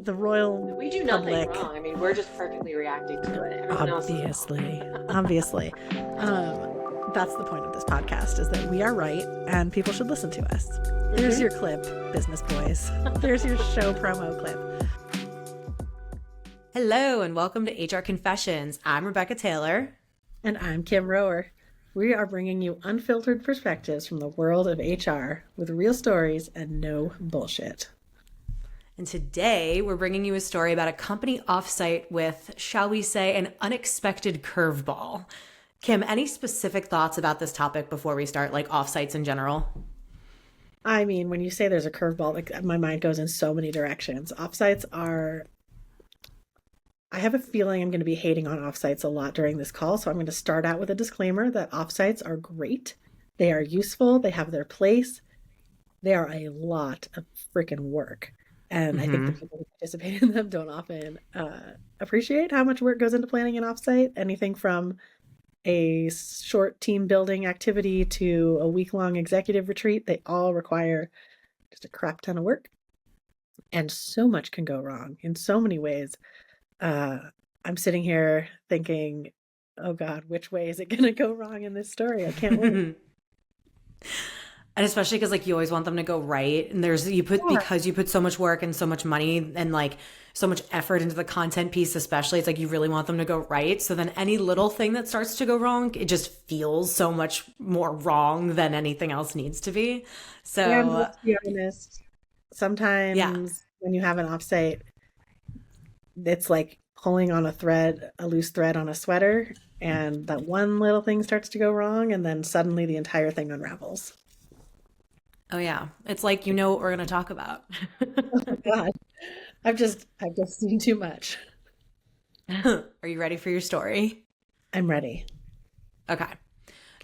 the royal We do nothing public. wrong. I mean, we're just perfectly reacting to it. Everyone else is Obviously, wrong. obviously. That's the point of this podcast, is that we are right and people should listen to us. There's your clip, business boys. There's your show promo clip. Hello and welcome to HR Confessions. I'm Rebecca Taylor. And I'm Kim Rohrer. We are bringing you unfiltered perspectives from the world of HR with real stories and no bullshit. And today we're bringing you a story about a company offsite with, shall we say, an unexpected curveball. Kim, any specific thoughts about this topic before we start, like offsites in general? I mean, when you say there's a curveball, like my mind goes in so many directions. Offsites are, I have a feeling I'm going to be hating on offsites a lot during this call. So I'm going to start out with a disclaimer that offsites are great. They are useful. They have their place. They are a lot of freaking work. And I think the people who participate in them don't often appreciate how much work goes into planning an offsite. Anything from a short team building activity to a week-long executive retreat, they all require just a crap ton of work. And so much can go wrong in so many ways. I'm sitting here thinking, oh God, which way is it going to go wrong in this story? I can't wait. And especially because like you always want them to go right. And because you put so much work and so much money and like so much effort into the content piece, especially, it's like you really want them to go right. So then any little thing that starts to go wrong, it just feels so much more wrong than anything else needs to be. So and let's be honest, sometimes when you have an offsite, it's like pulling on a loose thread on a sweater, and that one little thing starts to go wrong, and then suddenly the entire thing unravels. Oh yeah. It's like, you know what we're going to talk about. Oh my God. I've just seen too much. Are you ready for your story? I'm ready. Okay.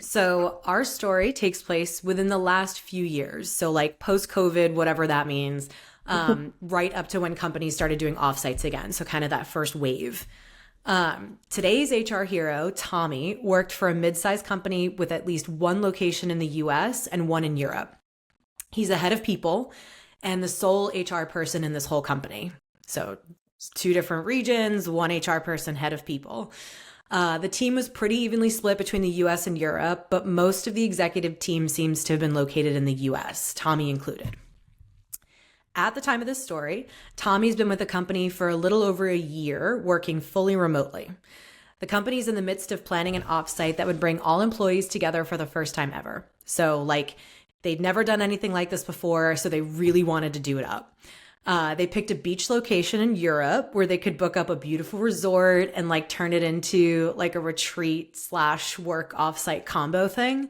So our story takes place within the last few years. So like post-COVID, whatever that means, right up to when companies started doing offsites again. So kind of that first wave. Today's HR hero, Tommy, worked for a mid-sized company with at least one location in the US and one in Europe. He's the head of people and the sole HR person in this whole company. So 2 different regions, one HR person, head of people. The team was pretty evenly split between the US and Europe, but most of the executive team seems to have been located in the US, Tommy included. At the time of this story, Tommy's been with the company for a little over a year, working fully remotely. The company's in the midst of planning an offsite that would bring all employees together for the first time ever. So like, they'd never done anything like this before, so they really wanted to do it up. They picked a beach location in Europe where they could book up a beautiful resort and like turn it into like a retreat / work offsite combo thing.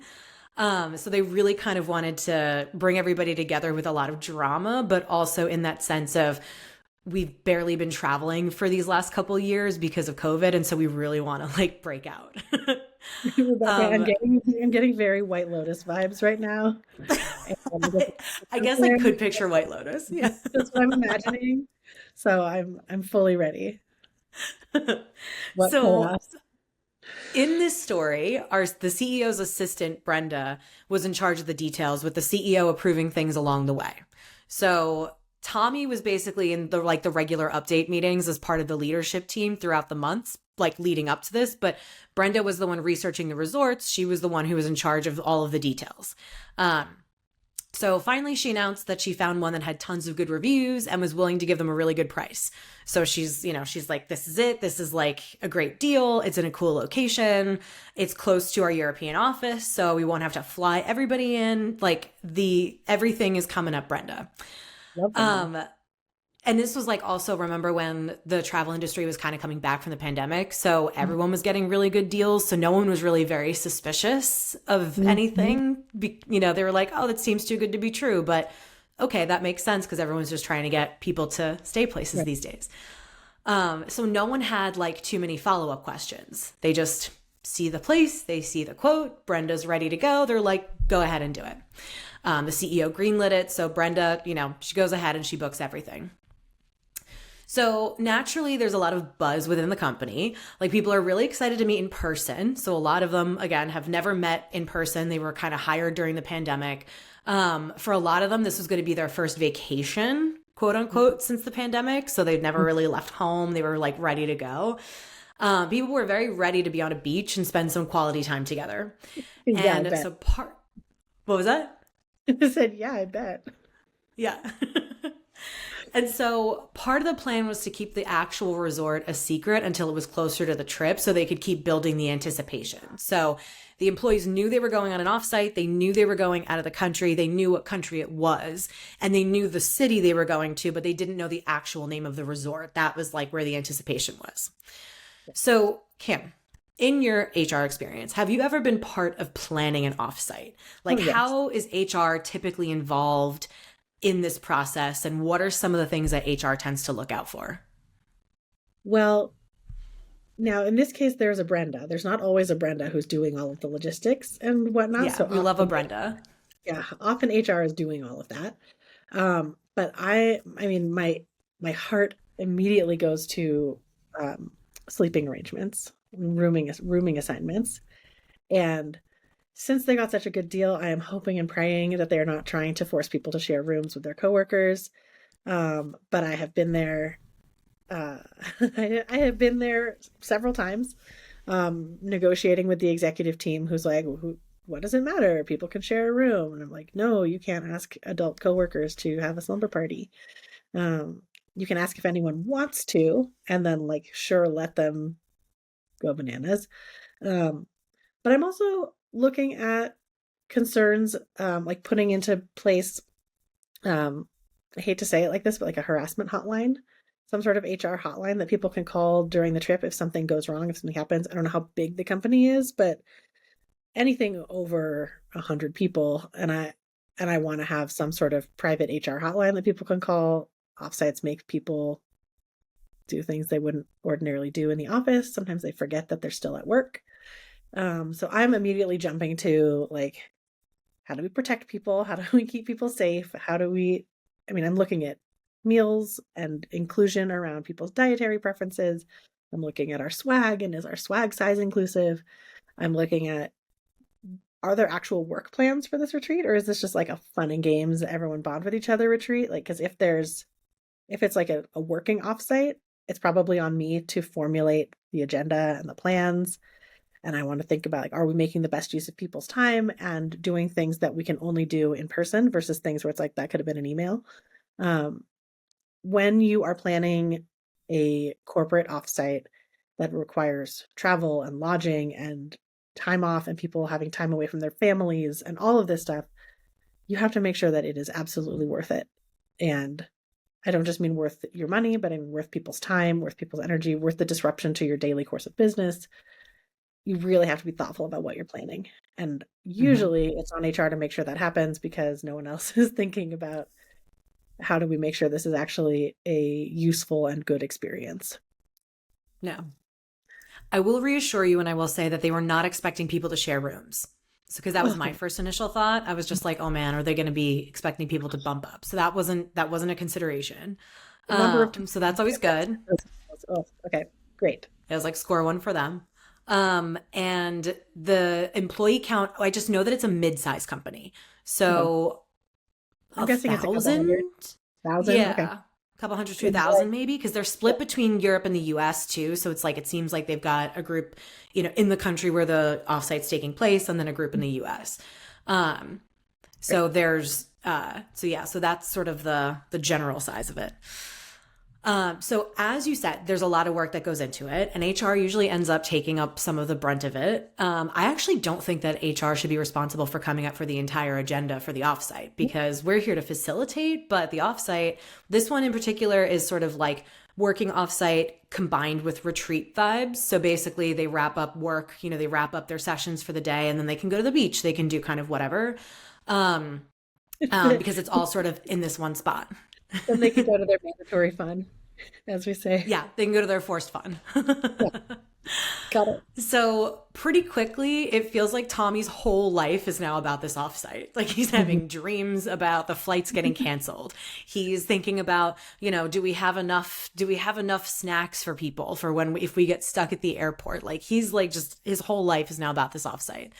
So they really kind of wanted to bring everybody together with a lot of drama, but also in that sense of we've barely been traveling for these last couple of years because of COVID. And so we really want to like break out. Rebecca, I'm getting very White Lotus vibes right now. I guess I could picture White Lotus. Yeah. That's what I'm imagining. So I'm fully ready. So in this story, the CEO's assistant, Brenda, was in charge of the details, with the CEO approving things along the way. So Tommy was basically in the regular update meetings as part of the leadership team throughout the months, like leading up to this. But Brenda was the one researching the resorts. She was the one who was in charge of all of the details. So finally, she announced that she found one that had tons of good reviews and was willing to give them a really good price. So she's like, this is it. This is like a great deal. It's in a cool location. It's close to our European office, so we won't have to fly everybody in. Like everything is coming up, Brenda. And this was like also, remember when the travel industry was kind of coming back from the pandemic. So everyone was getting really good deals. So no one was really very suspicious of anything. They were like, oh, that seems too good to be true. But okay, that makes sense because everyone's just trying to get people to stay places these days. So no one had like too many follow-up questions. They just see the place, they see the quote, Brenda's ready to go. They're like, go ahead and do it. The CEO greenlit it. So Brenda, she goes ahead and she books everything. So naturally, there's a lot of buzz within the company. Like people are really excited to meet in person. So a lot of them, again, have never met in person. They were kind of hired during the pandemic. For a lot of them, this was going to be their first vacation, quote unquote, since the pandemic. So they'd never really left home. They were like ready to go. People were very ready to be on a beach and spend some quality time together. Yeah, I And bet. so what was that? I said, yeah, I bet. Yeah. And so part of the plan was to keep the actual resort a secret until it was closer to the trip so they could keep building the anticipation. So the employees knew they were going on an offsite. They knew they were going out of the country. They knew what country it was. And they knew the city they were going to, but they didn't know the actual name of the resort. That was like where the anticipation was. So, Kim, in your HR experience, have you ever been part of planning an offsite? Like, Yes. how is HR typically involved in this process, and what are some of the things that HR tends to look out for? Well, now in this case, there's a Brenda. There's not always a Brenda who's doing all of the logistics and whatnot. Yeah, So we love a often, Brenda. yeah, often HR is doing all of that. But I mean, my heart immediately goes to um, sleeping arrangements, rooming assignments, and since they got such a good deal, I am hoping and praying that they're not trying to force people to share rooms with their coworkers. But I have been there. Uh, I have been there several times, negotiating with the executive team, who's like, "What does it matter? People can share a room." And I'm like, "No, you can't ask adult coworkers to have a slumber party. Um, you can ask if anyone wants to, and then like, sure, let them go bananas." Um, but I'm also looking at concerns, like putting into place, um, I hate to say it like this, but like a harassment hotline, some sort of HR hotline that people can call during the trip if something goes wrong, if something happens. I don't know how big the company is, but anything over 100 people, and I want to have some sort of private HR hotline that people can call. Offsites make people do things they wouldn't ordinarily do in the office. Sometimes they forget that they're still at work. So I'm immediately jumping to like, how do we protect people? How do we keep people safe? I'm looking at meals and inclusion around people's dietary preferences. I'm looking at our swag, and is our swag size inclusive? I'm looking at, are there actual work plans for this retreat, or is this just like a fun and games, everyone bond with each other retreat? Like, because if it's like a working offsite, it's probably on me to formulate the agenda and the plans. And I want to think about, like, are we making the best use of people's time and doing things that we can only do in person versus things where it's like that could have been an email. Um, when you are planning a corporate offsite that requires travel and lodging and time off and people having time away from their families and all of this stuff, you have to make sure that it is absolutely worth it. And I don't just mean worth your money, but I mean worth people's time, worth people's energy, worth the disruption to your daily course of business. You really have to be thoughtful about what you're planning. And usually it's on HR to make sure that happens because no one else is thinking about how do we make sure this is actually a useful and good experience. No. I will reassure you, and I will say that they were not expecting people to share rooms. So, because that was my first initial thought. I was just like, oh man, are they going to be expecting people to bump up? So that wasn't a consideration. So that's always good. Oh, okay, great. It was like score one for them. And the employee count, I just know that it's a mid-sized company. So I'm guessing it's a couple 1,000? thousand. Yeah. Okay. A couple hundred to 1,000 maybe, because they're split between Europe and the US too. So it's like, it seems like they've got a group, in the country where the offsite's taking place, and then a group in the US. So there's, so that's sort of the general size of it. So as you said, there's a lot of work that goes into it, and HR usually ends up taking up some of the brunt of it. I actually don't think that HR should be responsible for coming up for the entire agenda for the offsite, because we're here to facilitate, but the offsite, this one in particular, is sort of like working offsite combined with retreat vibes. So basically they wrap up work, they wrap up their sessions for the day, and then they can go to the beach. They can do kind of whatever, because it's all sort of in this one spot. Then they can go to their mandatory fun, as we say. Yeah, they can go to their forced fun. Yeah. Got it. So pretty quickly, it feels like Tommy's whole life is now about this offsite. Like, he's having dreams about the flights getting canceled. He's thinking about, do we have enough snacks for people for if we get stuck at the airport? Like, he's like, just his whole life is now about this offsite.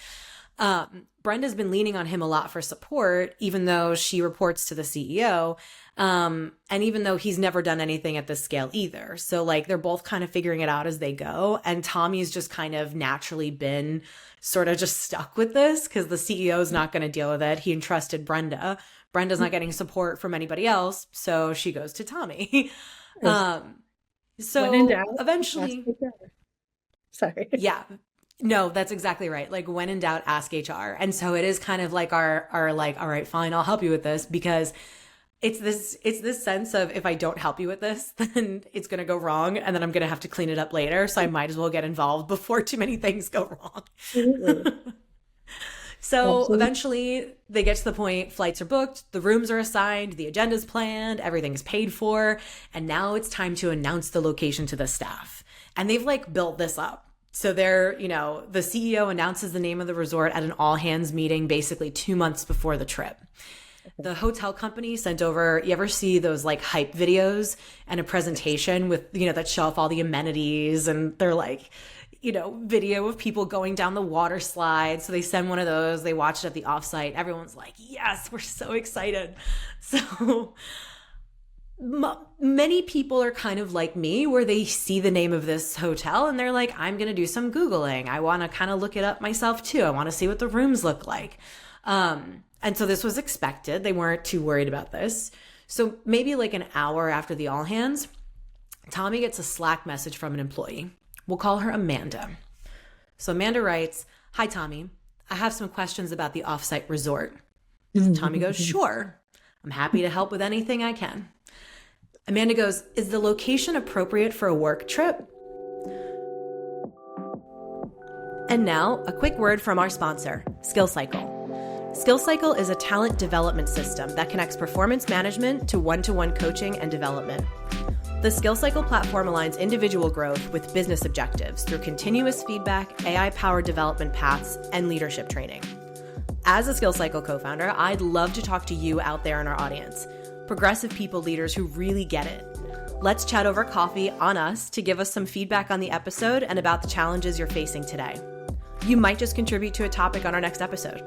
Brenda's been leaning on him a lot for support, even though she reports to the CEO. And even though he's never done anything at this scale either. So like they're both kind of figuring it out as they go. And Tommy's just kind of naturally been sort of just stuck with this because the CEO is not going to deal with it. He entrusted Brenda. Brenda's not getting support from anybody else. So she goes to Tommy. So When in doubt, eventually, ask HR. Sorry. yeah, no, that's exactly right. Like when in doubt, ask HR. And so it is kind of like our like, all right, fine, I'll help you with this because it's this sense of if I don't help you with this, then it's going to go wrong and then I'm going to have to clean it up later. So I might as well get involved before too many things go wrong. So Absolutely. eventually they get to the point, flights are booked, the rooms are assigned, the agenda's planned, everything's paid for, and now it's time to announce the location to the staff. And they've like built this up. So they're, the CEO announces the name of the resort at an all hands meeting basically 2 months before the trip. The hotel company sent over, you ever see those like hype videos and a presentation with, that show off all the amenities and they're like, video of people going down the water slide. So they send one of those, they watch it at the offsite. Everyone's like, yes, we're so excited. So many people are kind of like me where they see the name of this hotel and they're like, I'm going to do some Googling. I want to kind of look it up myself too. I want to see what the rooms look like. And so this was expected. They weren't too worried about this. So maybe like an hour after the all hands, Tommy gets a Slack message from an employee. We'll call her Amanda. So Amanda writes, "Hi, Tommy. I have some questions about the offsite resort." Tommy goes, "Sure. I'm happy to help with anything I can." Amanda goes, "Is the location appropriate for a work trip?" And now, a quick word from our sponsor, SkillCycle. SkillCycle is a talent development system that connects performance management to one-to-one coaching and development. The SkillCycle platform aligns individual growth with business objectives through continuous feedback, AI-powered development paths, and leadership training. As a SkillCycle co-founder, I'd love to talk to you out there in our audience, progressive people leaders who really get it. Let's chat over coffee on us to give us some feedback on the episode and about the challenges you're facing today. You might just contribute to a topic on our next episode.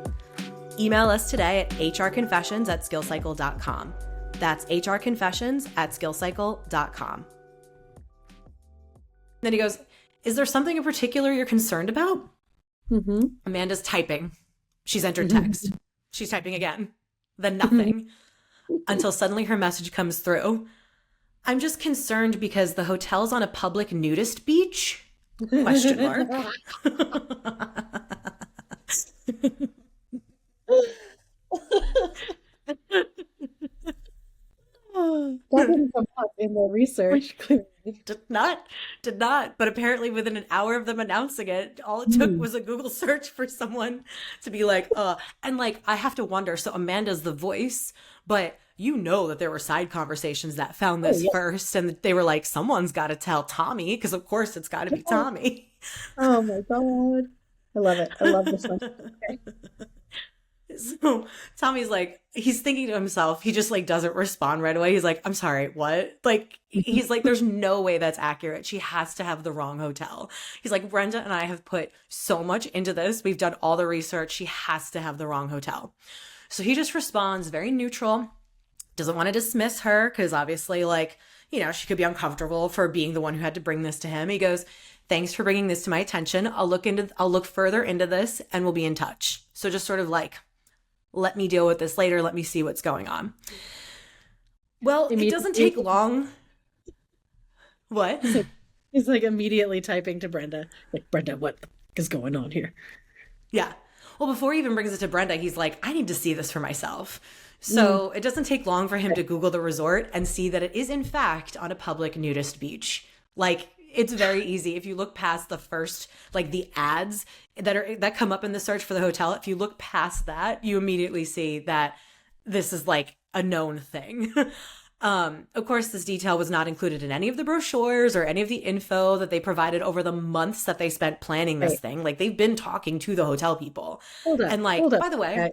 Email us today at hrconfessions@skillcycle.com. That's hrconfessions@skillcycle.com. Then he goes, "Is there something in particular you're concerned about?" Amanda's typing. She's entered text. She's typing again. Then nothing. Until suddenly her message comes through. "I'm just concerned because the hotel's on a public nudist beach?" Question mark. That didn't come up in the research, clearly. Did not. But apparently within an hour of them announcing it, all it took was a Google search for someone to be like, and like, I have to wonder, so Amanda's the voice, but that there were side conversations that found this first, and they were like, someone's got to tell Tommy, because of course it's got to be Tommy. Oh my God. I love it. I love this one. Okay. So Tommy's like, he's thinking to himself, he just like doesn't respond right away. He's like, "I'm sorry, what?" Like, he's like, there's no way that's accurate. She has to have the wrong hotel. He's like, "Brenda and I have put so much into this. We've done all the research. She has to have the wrong hotel." So he just responds very neutral, doesn't want to dismiss her because obviously like, she could be uncomfortable for being the one who had to bring this to him. He goes, "Thanks for bringing this to my attention. I'll look further into this and we'll be in touch." So just sort of like, let me deal with this later. Let me see what's going on. Well, it doesn't take long. What? He's like immediately typing to Brenda. Like, "Brenda, what is going on here?" Yeah. Well, before he even brings it to Brenda, he's like, "I need to see this for myself." So it doesn't take long for him to Google the resort and see that it is in fact on a public nudist beach. Like, it's very easy. If you look past the first, like the ads that come up in the search for the hotel, if you look past that, you immediately see that this is like a known thing. Of course, this detail was not included in any of the brochures or any of the info that they provided over the months that they spent planning this thing. Like, they've been talking to the hotel people. Hold up. And like, by the way, okay.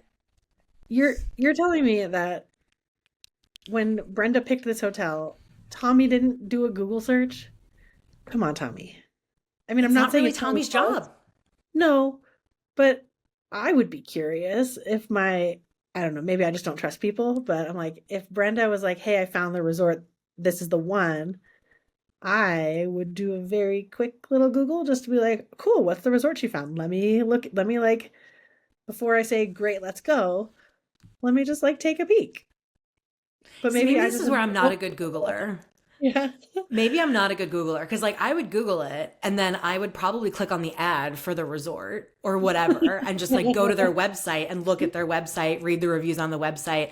You're telling me that when Brenda picked this hotel, Tommy didn't do a Google search? Come on, Tommy. I mean, I'm not saying really it's Tommy's job. No, but I would be curious if I don't know, maybe I just don't trust people, but I'm like, if Brenda was like, hey, I found the resort, this is the one, I would do a very quick little Google just to be like, cool, what's the resort she found? Let me like, before I say, great, let's go, let me just like take a peek. But See, maybe maybe I this just is where I'm not a don't. good Googler. Yeah. Maybe I'm not a good Googler because, like, I would Google it and then I would probably click on the ad for the resort or whatever and just like go to their website and look at their website, read the reviews on the website.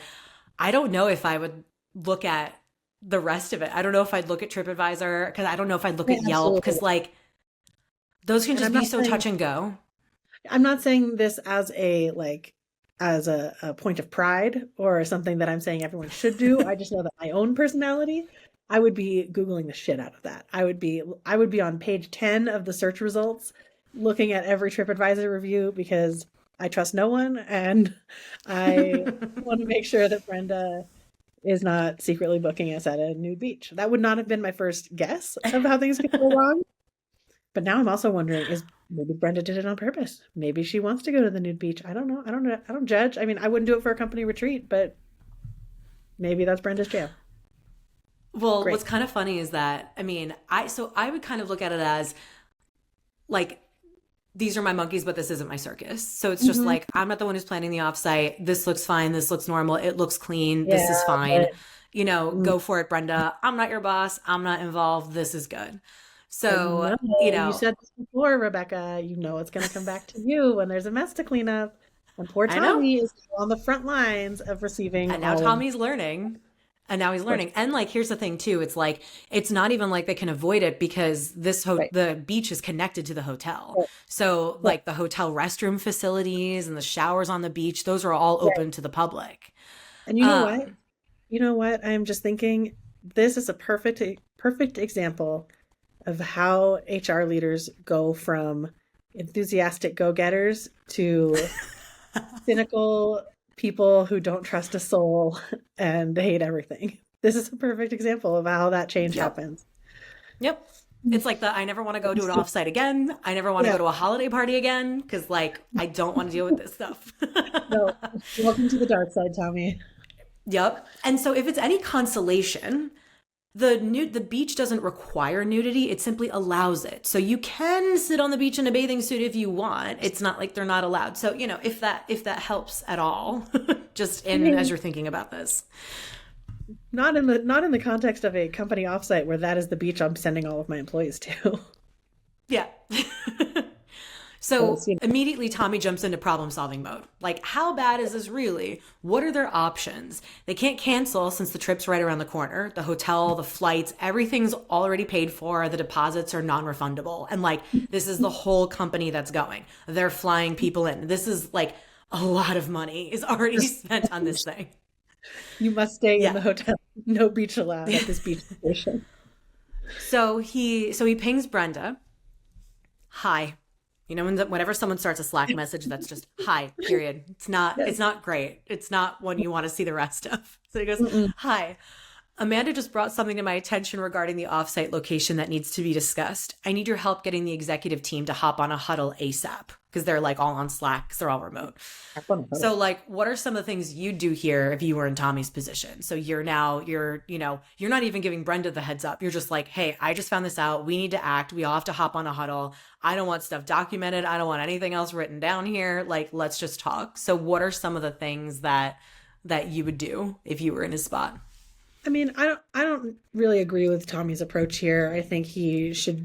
I don't know if I would look at the rest of it. I don't know if I'd look at TripAdvisor because I don't know if I'd look I at Yelp absolutely. because, like, those can And just be so touch and go. I'm not saying this as a like as a point of pride or something that I'm saying everyone should do. I just know that my own personality, I would be Googling the shit out of that. I would be on page 10 of the search results looking at every TripAdvisor review because I trust no one and I want to make sure that Brenda is not secretly booking us at a nude beach. That would not have been my first guess of how things could go wrong. But now I'm also wondering, is maybe Brenda did it on purpose? Maybe she wants to go to the nude beach. I don't know. I don't know. I don't judge. I mean, I wouldn't do it for a company retreat, but maybe that's Brenda's jam. Well, what's Great. kind of funny is that, I mean, I would kind of look at it as like, these are my monkeys, but this isn't my circus. So it's just Hmm. like, I'm not the one who's planning the offsite. This looks fine. This looks normal. It looks clean. This is Yeah, fine. but Go for it, Brenda. I'm not your boss. I'm not involved. This is good. but So, no, you said this before, Rebecca. You know it's going to come back to you when there's a mess to clean up. And poor I know. Tommy is on the front lines of receiving And now all of Tommy's learning. And now he's poor learning. And like, here's the thing too. It's like, it's not even like they can avoid it because right, the beach is connected to the hotel. right, So right, like the hotel restroom facilities and the showers on the beach, those are all right. open to the public. And you know what? Um, You know what? I'm just thinking this is a perfect example of how HR leaders go from enthusiastic go-getters to cynical people who don't trust a soul and hate everything. This is a perfect example of how that change yep. happens. Yep. It's like the I never want to go to an offsite again. I never want to Yeah, go to a holiday party again because like I don't want to deal with this stuff. no. Welcome to the dark side, Tommy. Yep. And so if it's any consolation, the beach doesn't require nudity, it simply allows it. So you can sit on the beach in a bathing suit if you want. It's not like they're not allowed. So, if that helps at all, just I in as mean, you're thinking about this. not in the context of a company offsite where that is the beach I'm sending all of my employees to. Yeah. So Because, you know, immediately Tommy jumps into problem solving mode. Like, how bad is this really? What are their options? They can't cancel since the trip's right around the corner. The hotel, the flights, everything's already paid for. The deposits are non refundable. And like, this is the whole company that's going. They're flying people in. This is like a lot of money is already spent on this thing. you must stay in Yeah. the hotel. No beach allowed at this beach station. So he pings Brenda. Hi. Whenever someone starts a Slack message, that's just hi, period. Yes. It's not great. It's not one you want to see the rest of. So he goes, Mm-mm. hi. Amanda just brought something to my attention regarding the offsite location that needs to be discussed. I need your help getting the executive team to hop on a huddle ASAP because they're like all on Slack because they're all remote. So like, what are some of the things you'd do here if you were in Tommy's position? So you're not even giving Brenda the heads up. You're just like, hey, I just found this out. We need to act. We all have to hop on a huddle. I don't want stuff documented. I don't want anything else written down here. Like, let's just talk. So what are some of the things that you would do if you were in his spot? I mean, I don't really agree with Tommy's approach here. I think he should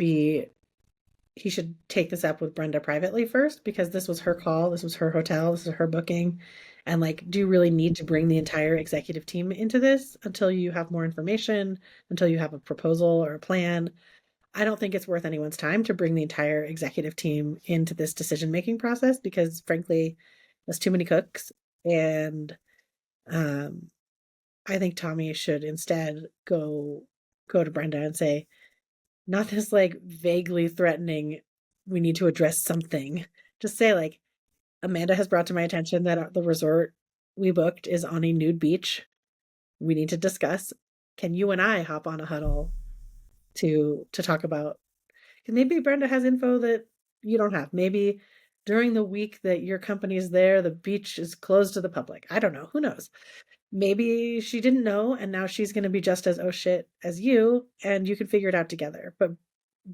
take this up with Brenda privately first because this was her call, this was her hotel, this is her booking. And like, do you really need to bring the entire executive team into this until you have more information, until you have a proposal or a plan? I don't think it's worth anyone's time to bring the entire executive team into this decision-making process because frankly, that's too many cooks. And um I think Tommy should instead go to Brenda and say, not this like vaguely threatening, we need to address something. Just say like, Amanda has brought to my attention that the resort we booked is on a nude beach. We need to discuss. Can you and I hop on a huddle to talk about? Because maybe Brenda has info that you don't have. Maybe during the week that your company is there, the beach is closed to the public. I don't know. Who knows? Maybe she didn't know, and now she's going to be just as oh shit as you, and you can figure it out together. But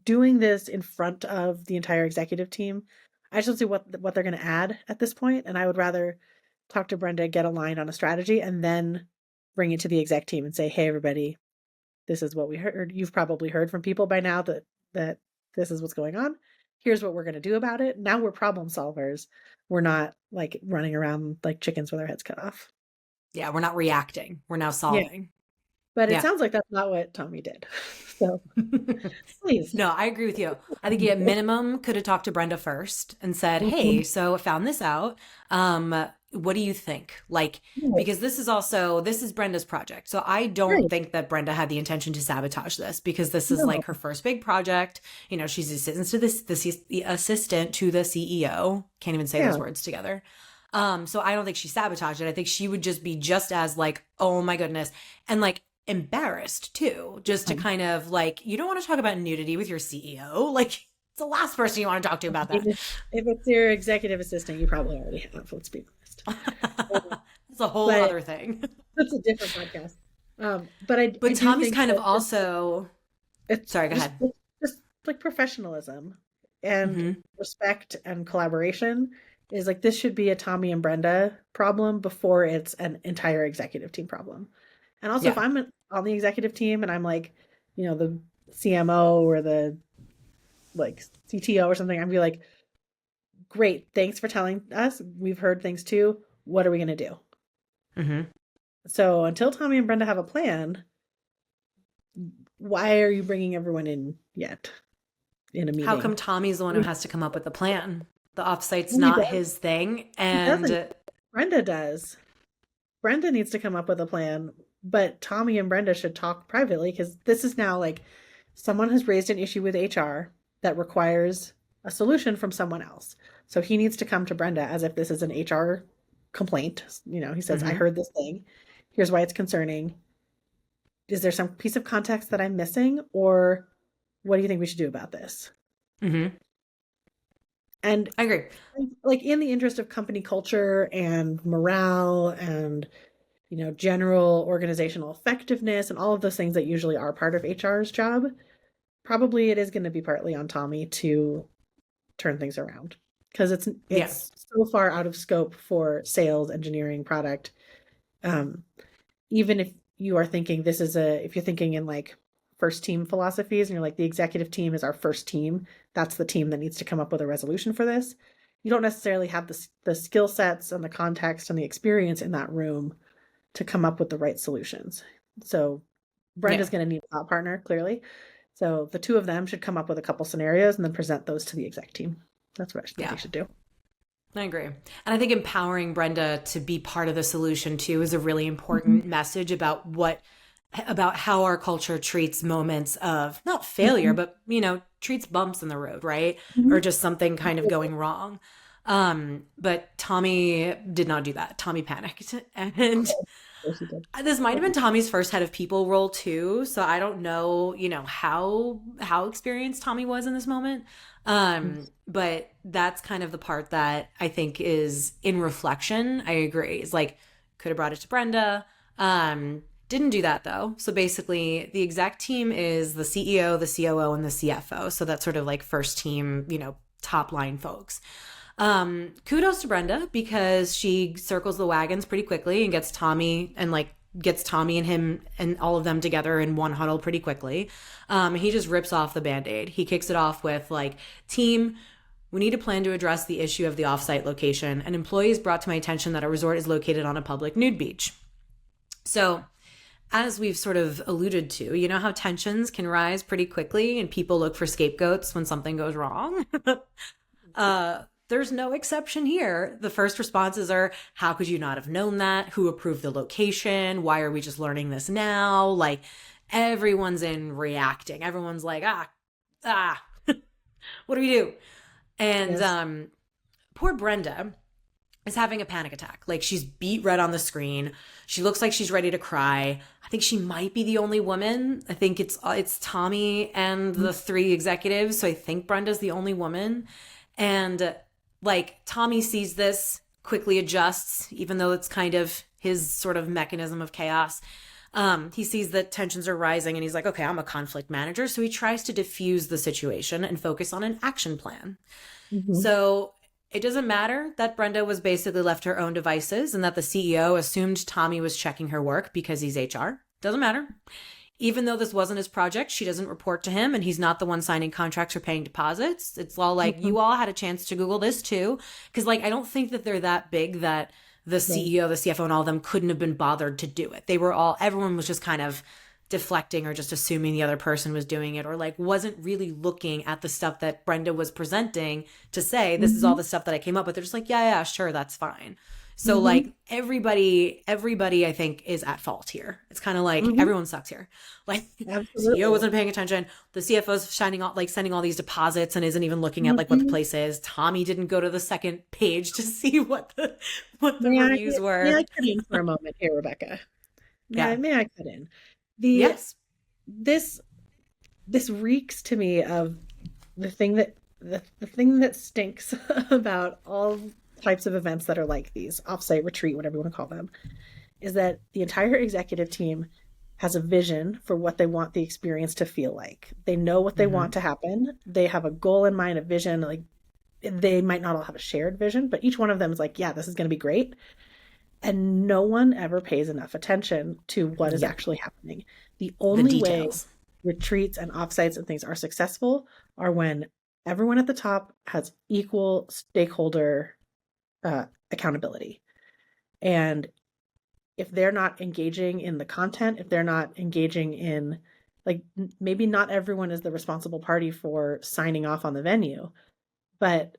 doing this in front of the entire executive team, I just don't see what they're going to add at this point, and I would rather talk to Brenda, get aligned on a strategy, and then bring it to the exec team and say, "Hey, everybody, this is what we heard. You've probably heard from people by now that this is what's going on. Here's what we're going to do about it. Now we're problem solvers. We're not like running around like chickens with our heads cut off." Yeah, we're not reacting. We're now Yeah. solving. But it Yeah. sounds like that's not what Tommy did. So please. No, I agree with you. I think at minimum could have talked to Brenda first and said, "Hey, so I found this out. What do you think?" Like, because this is Brenda's project. So I don't think that Brenda had the intention to sabotage this, because this is like her first big project. You know, she's assistant to the assistant to the CEO. Can't even say those words together. So I don't think she sabotaged it. I think she would just be just as like, oh my goodness, and like embarrassed too, just to kind of like, you don't want to talk about nudity with your CEO. Like, it's the last person you want to talk to about that. If it's your executive assistant, you probably already have. Let's be honest. It's a whole other thing. That's a different podcast. But Tommy's kind of also. Sorry, go ahead. Just like professionalism and respect and collaboration is like, this should be a Tommy and Brenda problem before it's an entire executive team problem. And also, if I'm on the executive team and I'm like, you know, the CMO or the like CTO or something, I'd be like, great, thanks for telling us. We've heard things too. What are we going to do? So until Tommy and Brenda have a plan, why are you bringing everyone in yet in a meeting? How come Tommy's the one who has to come up with the plan? The offsite's not his thing. And Brenda does. Brenda needs to come up with a plan, but Tommy and Brenda should talk privately, because this is now like someone has raised an issue with HR that requires a solution from someone else. So he needs to come to Brenda as if this is an HR complaint. You know, he says, I heard this thing. Here's why it's concerning. Is there some piece of context that I'm missing? Or what do you think we should do about this? And I agree. Like, in the interest of company culture and morale and, you know, general organizational effectiveness and all of those things that usually are part of HR's job, probably it is going to be partly on Tommy to turn things around, because it's so far out of scope for sales, engineering, product. Even if you are thinking if you're thinking in like first team philosophies and you're like, the executive team is our first team, that's the team that needs to come up with a resolution for this. You don't necessarily have the skill sets and the context and the experience in that room to come up with the right solutions. So Brenda's going to need a thought partner, clearly. So the two of them should come up with a couple scenarios and then present those to the exec team. That's what I think they should do. I agree. And I think empowering Brenda to be part of the solution too is a really important message about how our culture treats moments of not failure, but, you know, treats bumps in the road, right? Or just something kind of going wrong. But Tommy did not do that. Tommy panicked. And this might have been Tommy's first head of people role too. So I don't know, you know, how experienced Tommy was in this moment. But that's kind of the part that I think is, in reflection, I agree. It's like, could have brought it to Brenda. Didn't do that though. So basically the exec team is the CEO, the COO, and the CFO. So that's sort of like first team, you know, top line folks. Kudos to Brenda, because she circles the wagons pretty quickly and gets Tommy and him and all of them together in one huddle pretty quickly. He just rips off the Band-Aid. He kicks it off with like, team, we need a plan to address the issue of the offsite location. An employee has brought to my attention that a resort is located on a public nude beach. So as we've sort of alluded to, you know how tensions can rise pretty quickly and people look for scapegoats when something goes wrong? There's no exception here. The first responses are, how could you not have known that? Who approved the location? Why are we just learning this now? Like, everyone's in reacting. Everyone's like, what do we do? And poor Brenda is having a panic attack. Like, she's beat red on the screen. She looks like she's ready to cry. I think she might be the only woman. I think it's Tommy and the three executives. So I think Brenda's the only woman. And like Tommy sees this, quickly adjusts, even though it's kind of his sort of mechanism of chaos. He sees that tensions are rising and he's like, okay, I'm a conflict manager. So he tries to diffuse the situation and focus on an action plan. So it doesn't matter that Brenda was basically left to her own devices and that the CEO assumed Tommy was checking her work because he's HR. Doesn't matter. Even though this wasn't his project, she doesn't report to him and he's not the one signing contracts or paying deposits. It's all like, you all had a chance to Google this too. Because like, I don't think that they're that big that the CEO, the CFO, and all of them couldn't have been bothered to do it. They were all, everyone was just kind of deflecting or just assuming the other person was doing it, or like wasn't really looking at the stuff that Brenda was presenting to say, this is all the stuff that I came up with. They're just like, yeah, sure, that's fine. So like everybody I think is at fault here. It's kind of like everyone sucks here. Like CEO wasn't paying attention. The CFO's sending all these deposits and isn't even looking at like what the place is. Tommy didn't go to the second page to see what the reviews were. May I cut in for a moment here, Rebecca? May I cut in? Yes. This reeks to me of the thing that stinks about all types of events that are like these, offsite, retreat, whatever you want to call them, is that the entire executive team has a vision for what they want the experience to feel like. They know what they want to happen. They have a goal in mind, a vision. Like, they might not all have a shared vision, but each one of them is like, yeah, this is going to be great. And no one ever pays enough attention to what is actually happening. The only way retreats and offsites and things are successful are when everyone at the top has equal stakeholder accountability. And if they're not engaging in the content, if they're not engaging in, like, maybe not everyone is the responsible party for signing off on the venue, but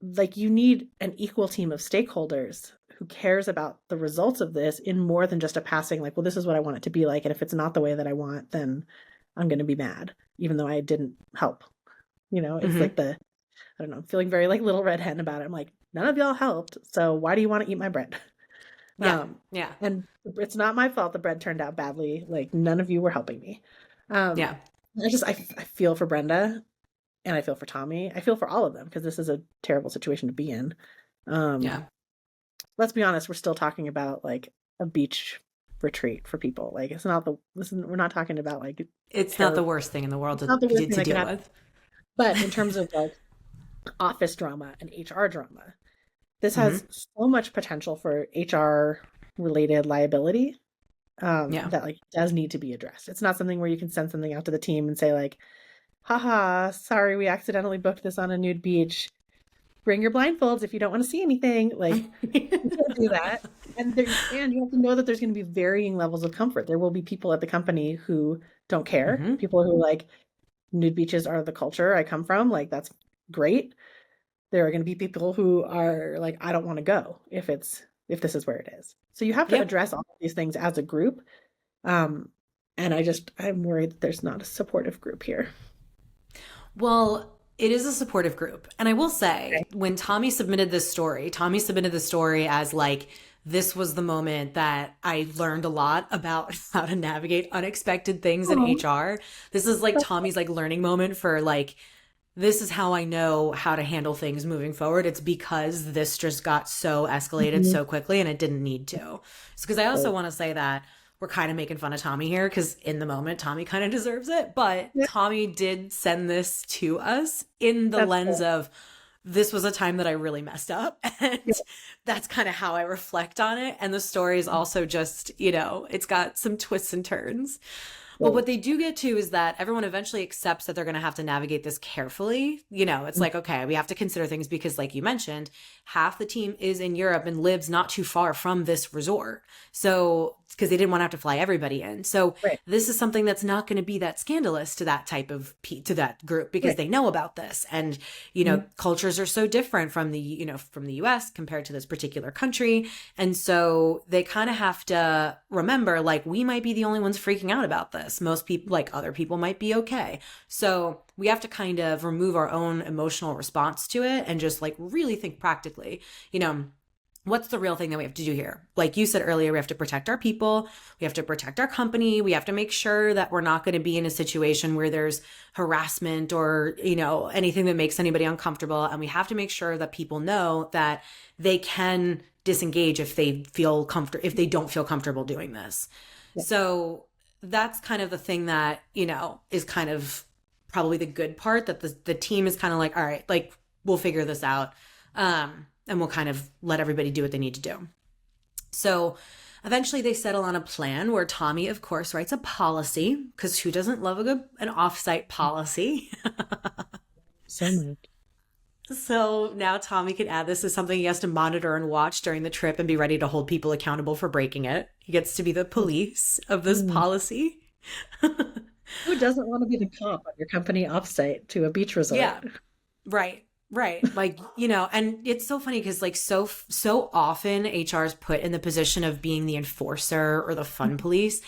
like, you need an equal team of stakeholders who cares about the results of this in more than just a passing, like, well, this is what I want it to be like. And if it's not the way that I want, then I'm going to be mad, even though I didn't help. It's like I don't know, I'm feeling very like Little Red Hen about it. I'm like, none of y'all helped, so why do you want to eat my bread? Yeah. And it's not my fault the bread turned out badly. Like, none of you were helping me. I feel for Brenda, and I feel for Tommy. I feel for all of them because this is a terrible situation to be in. Let's be honest, we're still talking about like a beach retreat for people. Like, we're not talking about like, it's not the worst thing in the world to deal with. But in terms of like office drama and HR drama, this has so much potential for HR related liability that like does need to be addressed. It's not something where you can send something out to the team and say like, haha, sorry, we accidentally booked this on a nude beach. Bring your blindfolds if you don't want to see anything. Like, you can't do that. And you have to know that there's going to be varying levels of comfort. There will be people at the company who don't care. People who like, nude beaches are the culture I come from. Like, that's great. There are going to be people who are like, I don't want to go if this is where it is. So you have to address all of these things as a group. And I'm worried that there's not a supportive group here. Well, it is a supportive group. And I will say, when Tommy submitted this story as like, this was the moment that I learned a lot about how to navigate unexpected things in HR. This is like Tommy's like learning moment for like, this is how I know how to handle things moving forward. It's because this just got so escalated so quickly and it didn't need to. So, because I also want to say that we're kind of making fun of Tommy here because in the moment, Tommy kind of deserves it. But Tommy did send this to us in the lens of, this was a time that I really messed up. And that's kind of how I reflect on it. And the story is also just, it's got some twists and turns. But what they do get to is that everyone eventually accepts that they're going to have to navigate this carefully. It's like, okay, we have to consider things because like you mentioned, half the team is in Europe and lives not too far from this resort. So, because they didn't want to have to fly everybody in. So this is something that's not going to be that scandalous to that type of, to that group because they know about this. And, cultures are so different from from the US compared to this particular country. And so they kind of have to remember, like, we might be the only ones freaking out about this. Most people, like other people might be okay. So we have to kind of remove our own emotional response to it and just like really think practically, what's the real thing that we have to do here? Like you said earlier, we have to protect our people. We have to protect our company. We have to make sure that we're not going to be in a situation where there's harassment or, anything that makes anybody uncomfortable. And we have to make sure that people know that they can disengage if they if they don't feel comfortable doing this. Yeah. So that's kind of the thing that, is kind of probably the good part, that the team is kind of like, all right, like we'll figure this out. And we'll kind of let everybody do what they need to do. So eventually they settle on a plan where Tommy, of course, writes a policy, because who doesn't love an offsite policy? So much. So now Tommy can add this as something he has to monitor and watch during the trip and be ready to hold people accountable for breaking it. He gets to be the police of this policy. Who doesn't want to be the cop on your company offsite to a beach resort? Yeah, right. Right. Like, and it's so funny because like so often HR is put in the position of being the enforcer or the fun police.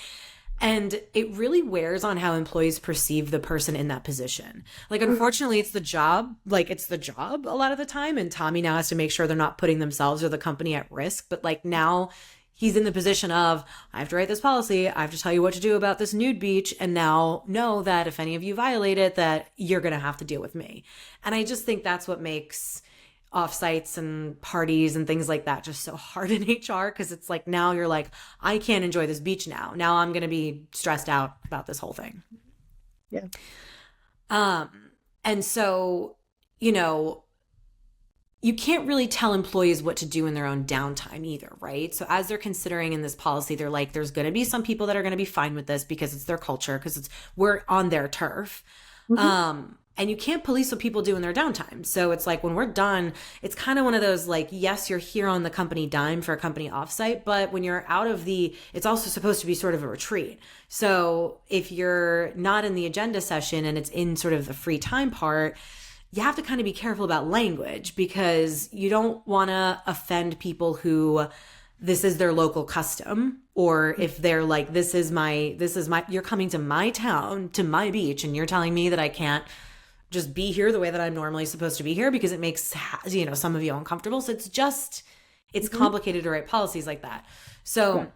And it really wears on how employees perceive the person in that position. Like, unfortunately, it's the job. Like, it's the job a lot of the time. And Tommy now has to make sure they're not putting themselves or the company at risk. But like now he's in the position of, I have to write this policy. I have to tell you what to do about this nude beach. And now know that if any of you violate it, that you're going to have to deal with me. And I just think that's what makes offsites and parties and things like that just so hard in HR. Cause it's like, now you're like, I can't enjoy this beach now. Now I'm going to be stressed out about this whole thing. Yeah. And so, you can't really tell employees what to do in their own downtime either, right? So as they're considering in this policy, they're like, there's going to be some people that are going to be fine with this because it's their culture, because we're on their turf. Mm-hmm. And you can't police what people do in their downtime. So it's like when we're done, it's kind of one of those like, yes, you're here on the company dime for a company offsite, but when you're out of it's also supposed to be sort of a retreat. So if you're not in the agenda session and it's in sort of the free time part, you have to kind of be careful about language, because you don't want to offend people who this is their local custom, or if they're like, this is my, you're coming to my town, to my beach, and you're telling me that I can't just be here the way that I'm normally supposed to be here because it makes, some of you uncomfortable. So it's complicated to write policies like that. So,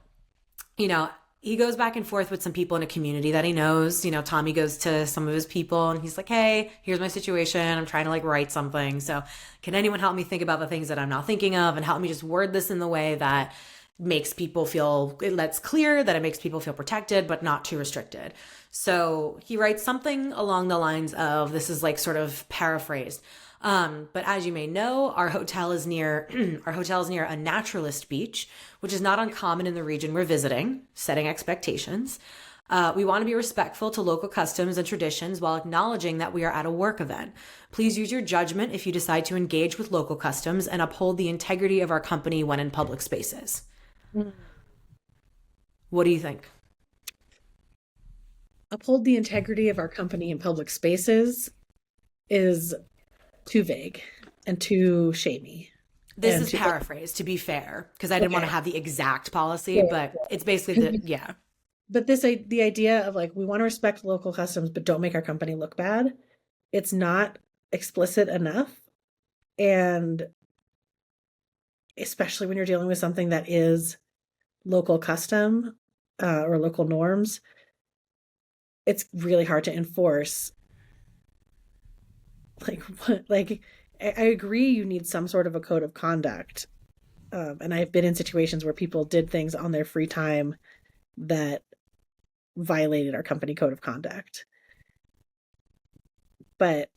he goes back and forth with some people in a community that he knows. Tommy goes to some of his people and he's like, hey, here's my situation. I'm trying to like write something. So can anyone help me think about the things that I'm not thinking of and help me just word this in the way that makes people feel, it lets clear that it makes people feel protected, but not too restricted. So he writes something along the lines of, this is like sort of paraphrased. But as you may know, our hotel is near a naturalist beach, which is not uncommon in the region we're visiting, setting expectations. We want to be respectful to local customs and traditions while acknowledging that we are at a work event. Please use your judgment if you decide to engage with local customs and uphold the integrity of our company when in public spaces. What do you think? Uphold the integrity of our company in public spaces is too vague and too shamey. This is paraphrased, to be fair, because I didn't want to have the exact policy, but it's basically But the idea of like, we want to respect local customs, but don't make our company look bad. It's not explicit enough. And especially when you're dealing with something that is local custom or local norms, it's really hard to enforce. Like I agree you need some sort of a code of conduct. And I've been in situations where people did things on their free time that violated our company code of conduct. But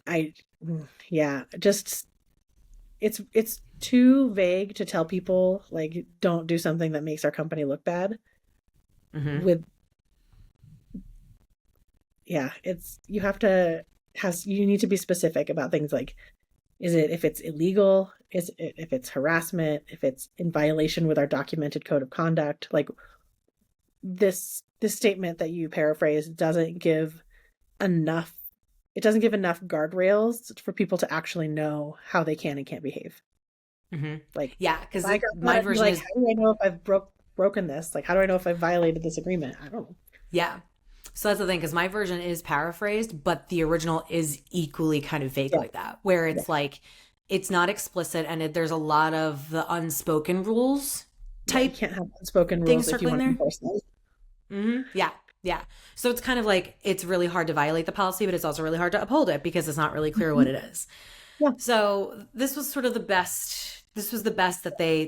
it's too vague to tell people like, don't do something that makes our company look bad. Mm-hmm. You need to be specific about things like, if it's illegal, if it's harassment, if it's in violation with our documented code of conduct. Like this statement that you paraphrase doesn't give enough guardrails for people to actually know how they can and can't behave. Mm-hmm. Like, yeah, because my version is, how do I know if I've broken this? Like, how do I know if I've violated this agreement? I don't know. Yeah. So that's the thing, because my version is paraphrased, but the original is equally kind of vague like that, where it's like, it's not explicit, and there's a lot of the unspoken rules Yeah, you type can't have unspoken things rules if you circling want to there. enforce them. Yeah. Yeah. So it's kind of like it's really hard to violate the policy, but it's also really hard to uphold it because it's not really clear what Mhm. it is. Yeah. So this was sort of the best. This was the best that they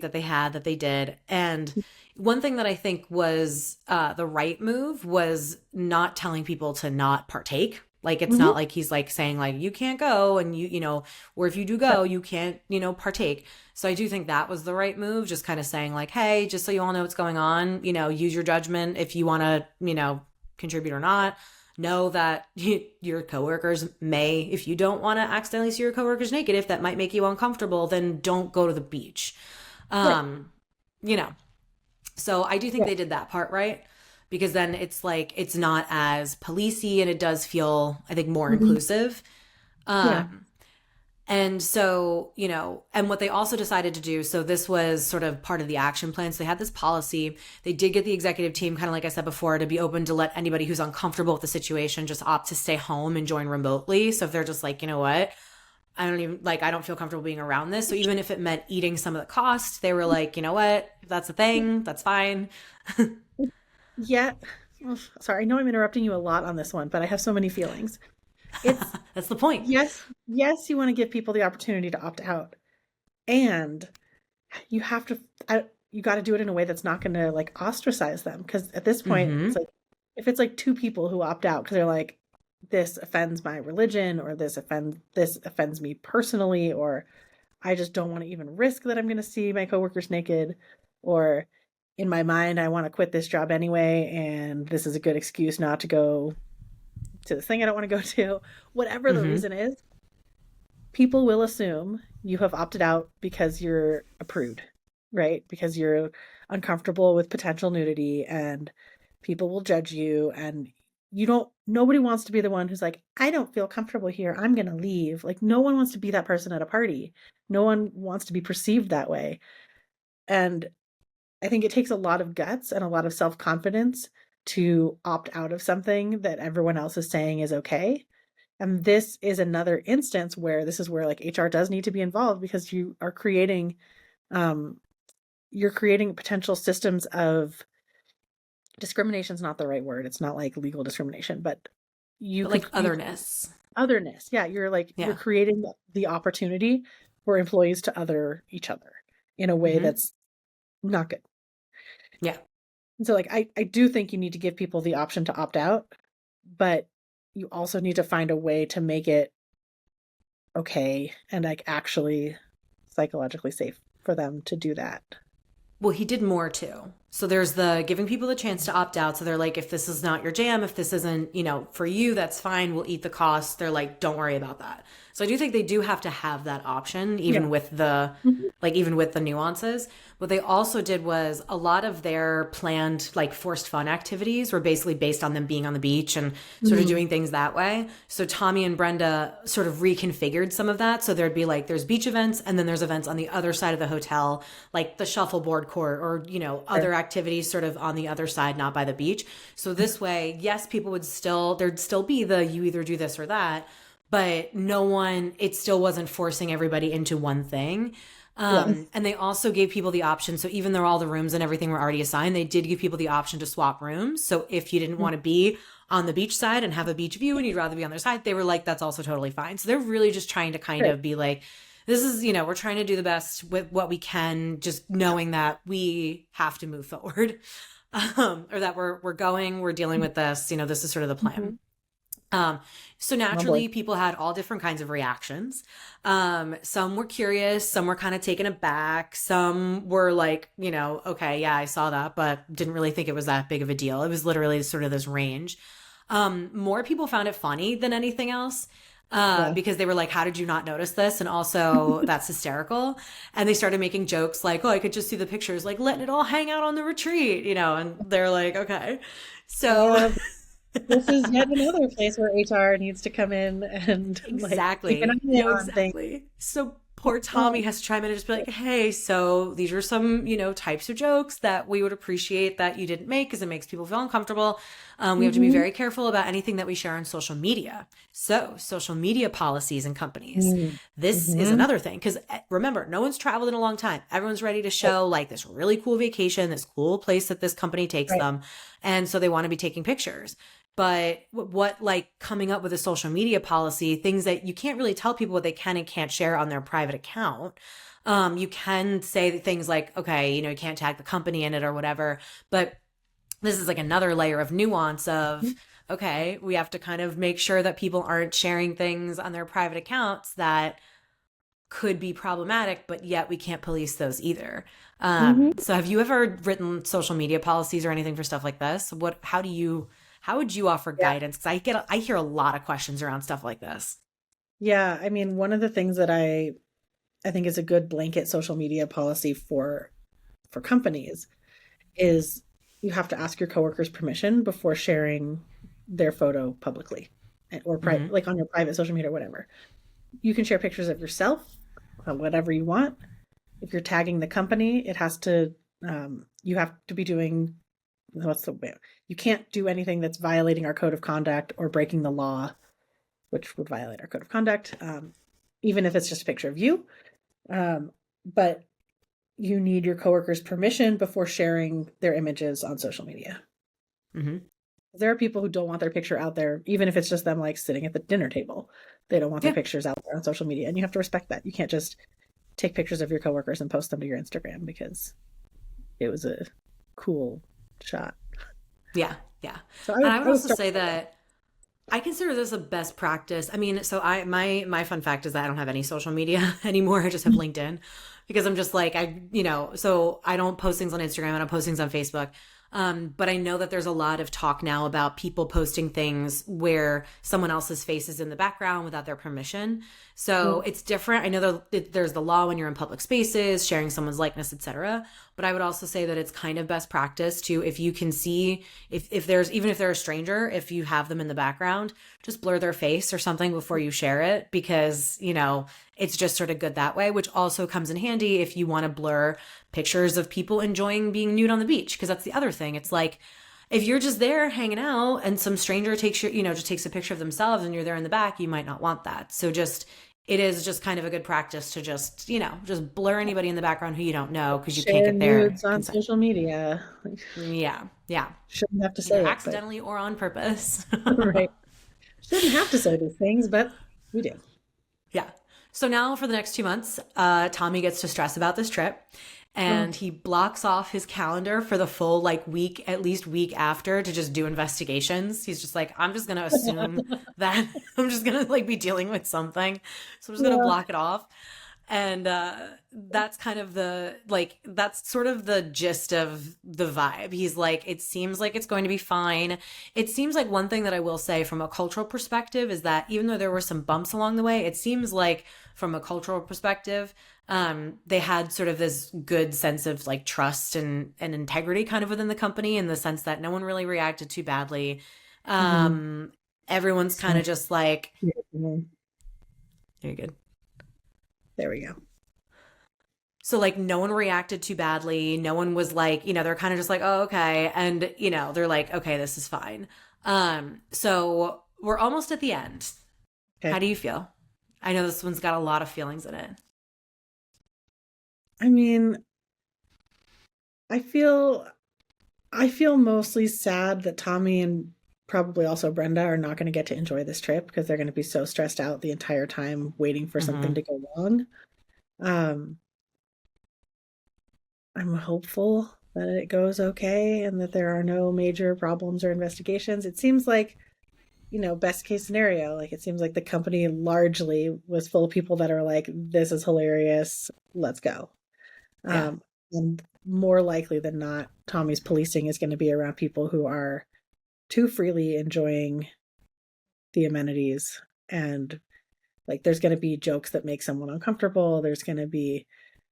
did. And one thing that I think was the right move was not telling people to not partake. Like it's Hmm. not like he's like saying like you can't go and you know, or if you do go, you can't, you know, partake. So I do think that was the right move, just kind of saying like, hey, just so you all know what's going on, you know, use your judgment if you want to, you know, contribute or not. Know that your coworkers may, if you don't want to accidentally see your coworkers naked, if that might make you uncomfortable, then don't go to the beach. Right. Um, you know, so I do think Yeah. they did that part right because then it's like it's not as policey and it does feel, I think, more Hmm. inclusive. Yeah. Um, and so, you know, and what they also decided to do, so this was sort of part of the action plan. So they had this policy. They did get the executive team, kind of like I said before, to be open to let anybody who's uncomfortable with the situation just opt to stay home and join remotely. So if they're just like, you know what, I don't feel comfortable being around this. So even if it meant eating some of the cost, they were like, you know what, if that's a thing, that's fine. Yeah. Ugh, sorry, I know I'm interrupting you a lot on this one, but I have so many feelings. It's That's the point. yes, yes, you want to give people the opportunity to opt out, and you have to, you got to do it in a way that's not going to like ostracize them. Because at this point, it's Mm-hmm. like if it's like two people who opt out because they're like, this offends my religion, or this offends me personally, or I just don't want to even risk that I'm going to see my coworkers naked, or in my mind, I want to quit this job anyway, and this is a good excuse not to go to this thing I don't want to go to. Whatever the Mm-hmm. reason is, people will assume you have opted out because you're a prude, right? Because you're uncomfortable with potential nudity, and people will judge you, and nobody wants to be the one who's like, I don't feel comfortable here, I'm going to leave. Like, no one wants to be that person at a party. No one wants to be perceived that way. And I think it takes a lot of guts and a lot of self-confidence to opt out of something that everyone else is saying is okay. And this is another instance where this is where like HR does need to be involved, because um you're creating potential systems of discrimination is not the right word. It's not like legal discrimination, but But like you otherness. otherness. Yeah, you're Yeah. creating the opportunity for employees to other each other in a way Mm-hmm. that's not good. Yeah. And so like I do think you need to give people the option to opt out, but you also need to find a way to make it okay and like actually psychologically safe for them to do that. Well, he did more too. So there's the giving people the chance to opt out. So they're like, if this is not your jam, if this isn't, you know, for you, that's fine. We'll eat the cost. They're like, don't worry about that. So I do think they do have to have that option, Yeah. Mhm. even with the nuances. What they also did was a lot of their planned, like forced fun activities were basically based on them being on the beach and sort of Mhm. doing things that way. So Tommy and Brenda sort of reconfigured some of that. So there'd be like, there's beach events and then there's events on the other side of the hotel, like the shuffleboard court or, you know, Sure. other activities sort of on the other side, not by the beach. So this way, yes, people would still, there'd still be the you either do this or that, but no one, it still wasn't forcing everybody into one thing. Yeah. And they also gave people the option. So even though all the rooms and everything were already assigned, they did give people the option to swap rooms. So if you didn't want to be on the beach side and have a beach view and you'd rather be on their side, they were like, that's also totally fine. So they're really just trying to kind Sure. of be like, this is, you know, we're trying to do the best with what we can, just knowing that we have to move forward. Or that we're dealing with this, you know, this is sort of the plan. Mhm. Um, so Oh boy. naturally, people had all different kinds of reactions. Some were curious, some were kind of taken aback, some were like, you know, okay, yeah, I saw that, but didn't really think it was that big of a deal. It was literally sort of this range. More people found it funny than anything else. Yeah. Because they were like, how did you not notice this? And also, that's hysterical. And they started making jokes like, oh, I could just see the pictures, like letting it all hang out on the retreat, you know, and they're like, okay. So, Uh, this is yet another place where HR needs to come in and like keep an exactly. eye No, on things. exactly. So poor Tommy has to chime in and just be like, hey, so these are some, types of jokes that we would appreciate that you didn't make because it makes people feel uncomfortable. We have to be very careful about anything that we share on social media. So social media policies and companies, this is another thing. Because remember, no one's traveled in a long time. Everyone's ready to show like this really cool vacation, this cool place that this company takes them. And so they want to be taking pictures. But what like coming up with a social media policy, things that you can't really tell people what they can and can't share on their private account. You can say things like, okay, you can't tag the company in it or whatever. But this is like another layer of nuance of, okay, we have to kind of make sure that people aren't sharing things on their private accounts that could be problematic, but yet we can't police those either. So have you ever written social media policies or anything for stuff like this? How would you offer guidance? Because I hear a lot of questions around stuff like this. Yeah, I mean, one of the things that I think is a good blanket social media policy for companies is you have to ask your coworkers permission before sharing their photo publicly or private, like on your private social media or whatever. You can share pictures of yourself, whatever you want. If you're tagging the company, it has to, you have to be doing, you can't do anything that's violating our code of conduct or breaking the law, which would violate our code of conduct, even if it's just a picture of you. But you need your coworkers' permission before sharing their images on social media. There are people who don't want their picture out there, even if it's just them like sitting at the dinner table. They don't want their pictures out there on social media, and you have to respect that. You can't just take pictures of your coworkers and post them to your Instagram because it was a cool shot. Yeah. So I would also say that I consider this a best practice. I mean, so my fun fact is that I don't have any social media anymore. I just have LinkedIn because I'm just like, so I don't post things on Instagram. I don't post things on Facebook. But I know that there's a lot of talk now about people posting things where someone else's face is in the background without their permission. So it's different. I know there's the law when you're in public spaces, sharing someone's likeness, etc. But I would also say that it's kind of best practice to, if you can see, if there's, even if they're a stranger, if you have them in the background, just blur their face or something before you share it, because, it's just sort of good that way, which also comes in handy if you want to blur pictures of people enjoying being nude on the beach. Because that's the other thing. It's like, if you're just there hanging out and some stranger takes just takes a picture of themselves and you're there in the back, you might not want that. So it is just kind of a good practice to just blur anybody in the background who you don't know, because you can't get their nudes on social media. Yeah. Shouldn't have to say either it, accidentally or on purpose. Right. Shouldn't have to say these things, but we do. Yeah. So now for the next 2 months, Tommy gets to stress about this trip, and he blocks off his calendar for the full week, at least week after, to just do investigations. He's just like, I'm just going to assume that I'm just going to be dealing with something. So I'm just going to block it off. And that's kind of that's sort of the gist of the vibe. He's like, it seems like it's going to be fine. It seems like one thing that I will say from a cultural perspective is that even though there were some bumps along the way, it seems like from a cultural perspective, they had sort of this good sense of trust and integrity kind of within the company, in the sense that no one really reacted too badly. Everyone's kind of just like, you're good. There we go. So no one reacted too badly. No one was they're kind of just like, oh, okay. And, they're like, okay, this is fine. So we're almost at the end. Okay. How do you feel? I know this one's got a lot of feelings in it. I mean, I feel mostly sad that Tommy and probably also Brenda are not going to get to enjoy this trip, because they're going to be so stressed out the entire time waiting for something to go wrong. I'm hopeful that it goes okay and that there are no major problems or investigations. It seems like, best case scenario, it seems like the company largely was full of people that are like, this is hilarious, let's go. And more likely than not, Tommy's policing is going to be around people who are too freely enjoying the amenities, and there's going to be jokes that make someone uncomfortable. There's going to be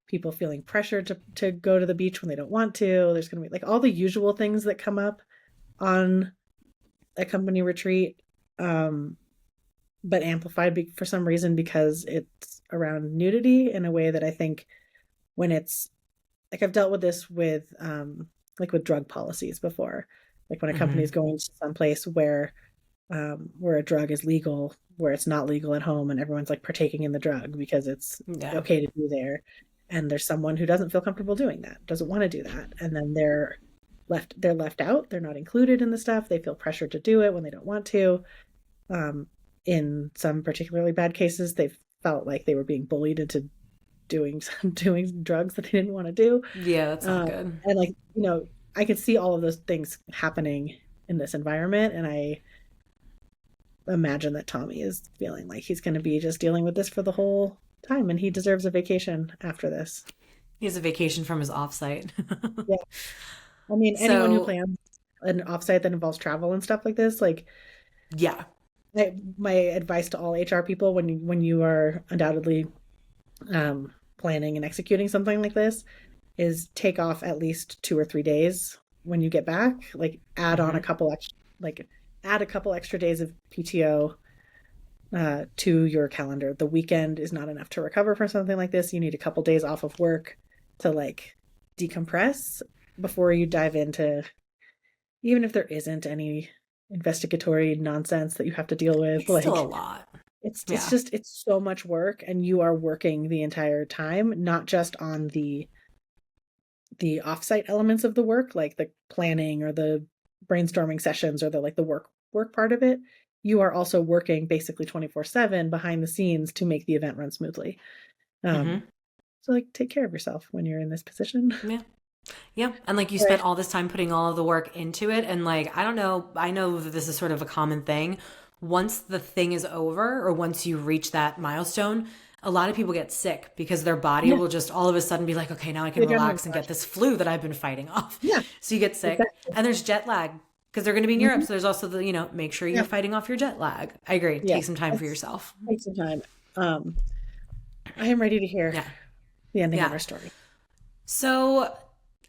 people feeling pressured to go to the beach when they don't want to. There's going to be all the usual things that come up on a company retreat, but amplified for some reason, because it's around nudity in a way that I think when it's like I've dealt with this with like with drug policies before. Like when a company is Hmm. going to someplace where a drug is legal, where it's not legal at home, and everyone's like partaking in the drug because it's Yeah. okay to do there. And there's someone who doesn't feel comfortable doing that, doesn't want to do that. And then they're left out, they're not included in the stuff. They feel pressured to do it when they don't want to. Um, in some particularly bad cases, they felt like they were being bullied into doing doing drugs that they didn't want to do. Yeah, that's not Um, good. and like, I could see all of those things happening in this environment, and I imagine that Tommy is feeling like he's going to be just dealing with this for the whole time, and he deserves a vacation after this. He has a vacation from his offsite. Yeah. I mean, anyone who So, plans an offsite that involves travel and stuff like this, like yeah. my advice to all HR people when you are undoubtedly planning and executing something like this is take off at least 2 or 3 days when you get back. Like Hmm. add a couple extra days of PTO to your calendar. The weekend is not enough to recover from something like this. You need a couple days off of work to like decompress before you dive into, even if there isn't any investigatory nonsense that you have to deal with. It's still a Like lot. it's Yeah. just it's so much work, and you are working the entire time, not just on the offsite elements of the work, like the planning or the brainstorming sessions or the like the work part of it. You are also working basically 24/7 behind the scenes to make the event run smoothly. Hmm. Um, so like take care of yourself when you're in this position. Yeah. Yeah. And like you Right. spent all this time putting all of the work into it. And like, I don't know, I know that this is sort of a common thing. Once the thing is over or once you reach that milestone, a lot of people get sick because their body Yeah, will just all of a sudden be like, okay, now I can the adrenaline relax and get rush. this flu that I've been fighting off. Yeah, So you get sick. exactly. And there's jet lag because they're going to be in Europe. Mhm. So there's also the, make sure you're Yeah, fighting off your jet lag. I agree. yeah. Take some time for Let's yourself. take some time. Um, I am ready to hear Yeah. the ending of Yeah. our story. So,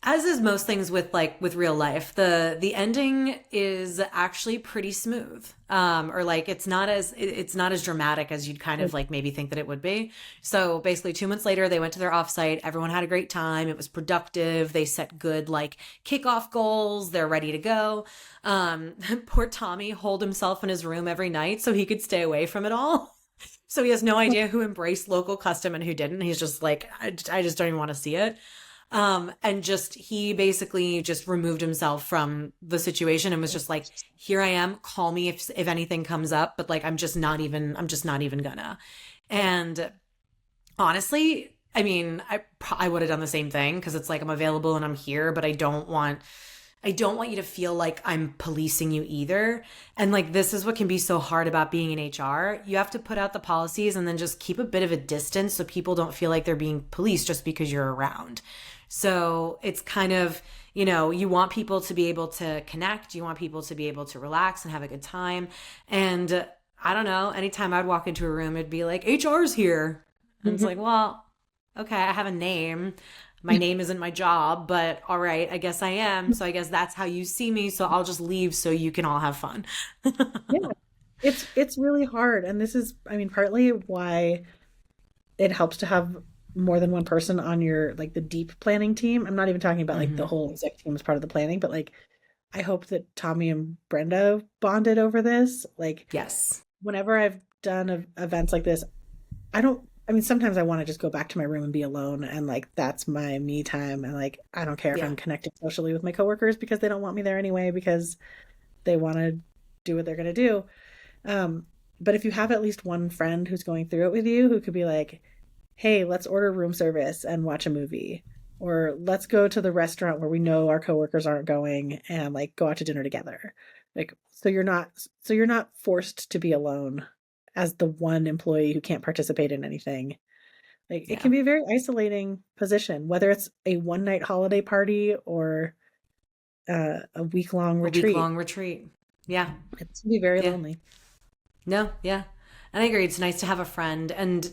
as is most things with real life, the ending is actually pretty smooth. Or like it's not as dramatic as you'd kind of like maybe think that it would be. So basically 2 months later they went to their offsite. Everyone had a great time. It was productive. They set good like kickoff goals. They're ready to go. Poor Tommy holed himself in his room every night so he could stay away from it all. So he has no idea who embraced local custom and who didn't. He's just like, I just don't even want to see it. And just he basically just removed himself from the situation and was just like, here I am, call me if anything comes up, but like I'm just not even gonna. And honestly, I mean, I would have done the same thing because it's like I'm available and I'm here, but I don't want you to feel like I'm policing you either. And like, this is what can be so hard about being in HR. You have to put out the policies and then just keep a bit of a distance so people don't feel like they're being policed just because you're around. So it's kind of, you want people to be able to connect. You want people to be able to relax and have a good time. And I don't know, anytime I'd walk into a room, it'd be like, HR's here. And it's Mhm. like, well, okay, I have a name. My name isn't my job, but all right, I guess I am. So I guess that's how you see me. So I'll just leave so you can all have fun. Yeah, it's really hard, and this is, I mean, partly why it helps to have more than one person on your like the deep planning team. I'm not even talking about like the Hmm. whole exec team as part of the planning, but like I hope that Tommy and Brenda bonded over this. Like Yes. whenever I've done events like this, I mean, sometimes I want to just go back to my room and be alone, and like that's my me time. And like, I don't care if Yeah. I'm connecting socially with my coworkers because they don't want me there anyway because they want to do what they're going to do. Um, but if you have at least one friend who's going through it with you, who could be like, hey, let's order room service and watch a movie. Or let's go to the restaurant where we know our coworkers aren't going and like go out to dinner together. Like so you're not forced to be alone as the one employee who can't participate in anything. Like it Yeah. can be a very isolating position, whether it's a one night holiday party or a week long A week retreat. long retreat. Yeah. It can be very Yeah. lonely. No, yeah. And I agree. It's nice to have a friend. And,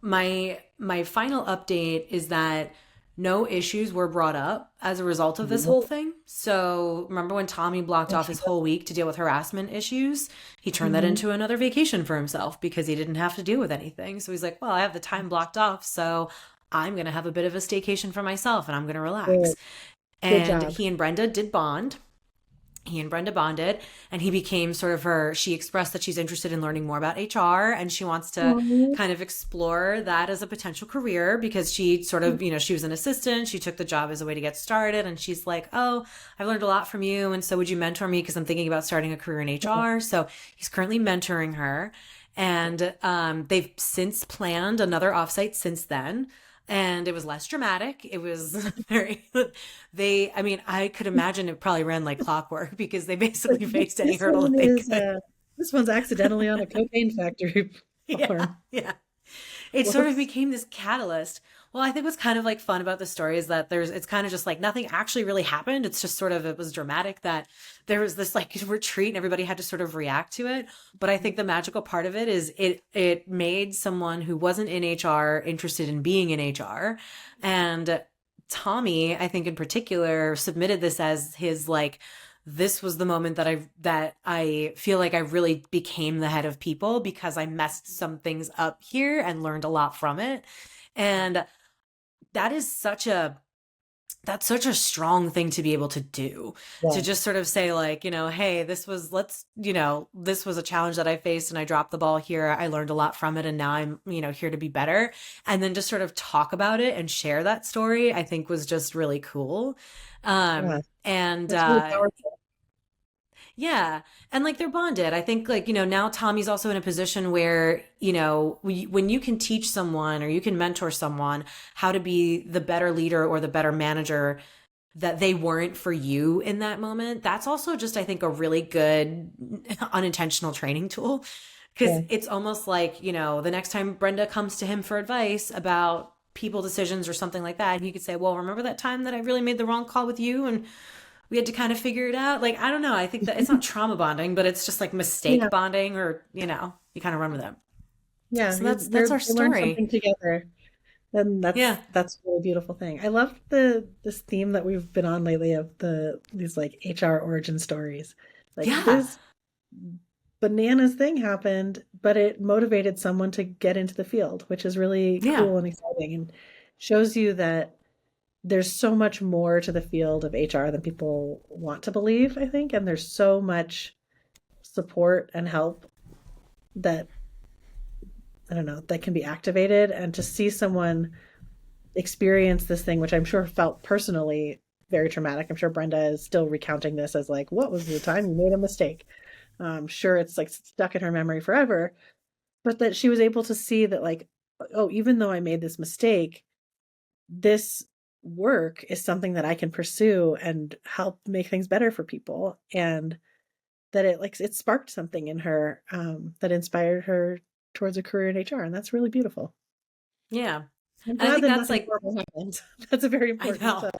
my final update is that no issues were brought up as a result of this whole thing. So remember when Tommy blocked off his whole week to deal with harassment issues? He turned that into another vacation for himself because he didn't have to deal with anything. So he's like, well, I have the time blocked off, so I'm going to have a bit of a staycation for myself and I'm going to relax. Good, good And job. he and Brenda did bond. He and Brenda bonded, and he became sort of her. She expressed that she's interested in learning more about HR and she wants to Aw. kind of explore that as a potential career because she sort of, she was an assistant. She took the job as a way to get started. And she's like, oh, I've learned a lot from you. And so would you mentor me? Because I'm thinking about starting a career in HR. So he's currently mentoring her. And they've since planned another offsite since then, and it was less dramatic. It was very, I mean, I could imagine it probably ran like clockwork because they But basically faced any this hurdle one that they is could. this one's accidentally on a cocaine factory Yeah, farm. yeah. It sort of Whoops. became this catalyst. Well, I think what's kind of like fun about the story is that it's kind of just like nothing actually really happened. It's just sort of, it was dramatic that there was this like retreat and everybody had to sort of react to it. But I think the magical part of it is it made someone who wasn't in HR interested in being in HR. And Tommy, I think in particular, submitted this as his like, this was the moment that I feel like I really became the head of people because I messed some things up here and learned a lot from it. And that is such a strong thing to be able to do, to Yeah. just sort of say like, hey, this was a challenge that I faced and I dropped the ball here. I learned a lot from it and now I'm, here to be better. And then just sort of talk about it and share that story, I think was just really cool. Yeah. And That's really powerful. yeah. And like they're bonded. I think like, now Tommy's also in a position where, when you can teach someone or you can mentor someone how to be the better leader or the better manager that they weren't for you in that moment, that's also just, I think, a really good unintentional training tool. Because Yeah. it's almost like, the next time Brenda comes to him for advice about people decisions or something like that, he could say, well, remember that time that I really made the wrong call with you and we had to kind of figure it out. Like, I don't know. I think that it's not trauma bonding, but it's just like Yeah. mistake bonding or, you kind of run with it. Yeah. So that's our You learn story. something together. And Yeah. that's a really beautiful thing. I love this theme that we've been on lately of these like HR origin stories. Like Yeah. this bananas thing happened, but it motivated someone to get into the field, which is really Yeah. cool and exciting and shows you that there's so much more to the field of HR than people want to believe, I think, and there's so much support and help that I don't know, that can be activated and to see someone experience this thing, which I'm sure felt personally very traumatic. I'm sure Brenda is still recounting this as like, what was the time you made a mistake? I'm sure it's like stuck in her memory forever, but that she was able to see that like, oh, even though I made this mistake, this work is something that I can pursue and help make things better for people. And that it sparked something in her that inspired her towards a career in HR. And that's really beautiful. Yeah. I'm And I glad think that that's nothing like, horrible happened. That's a very I important know.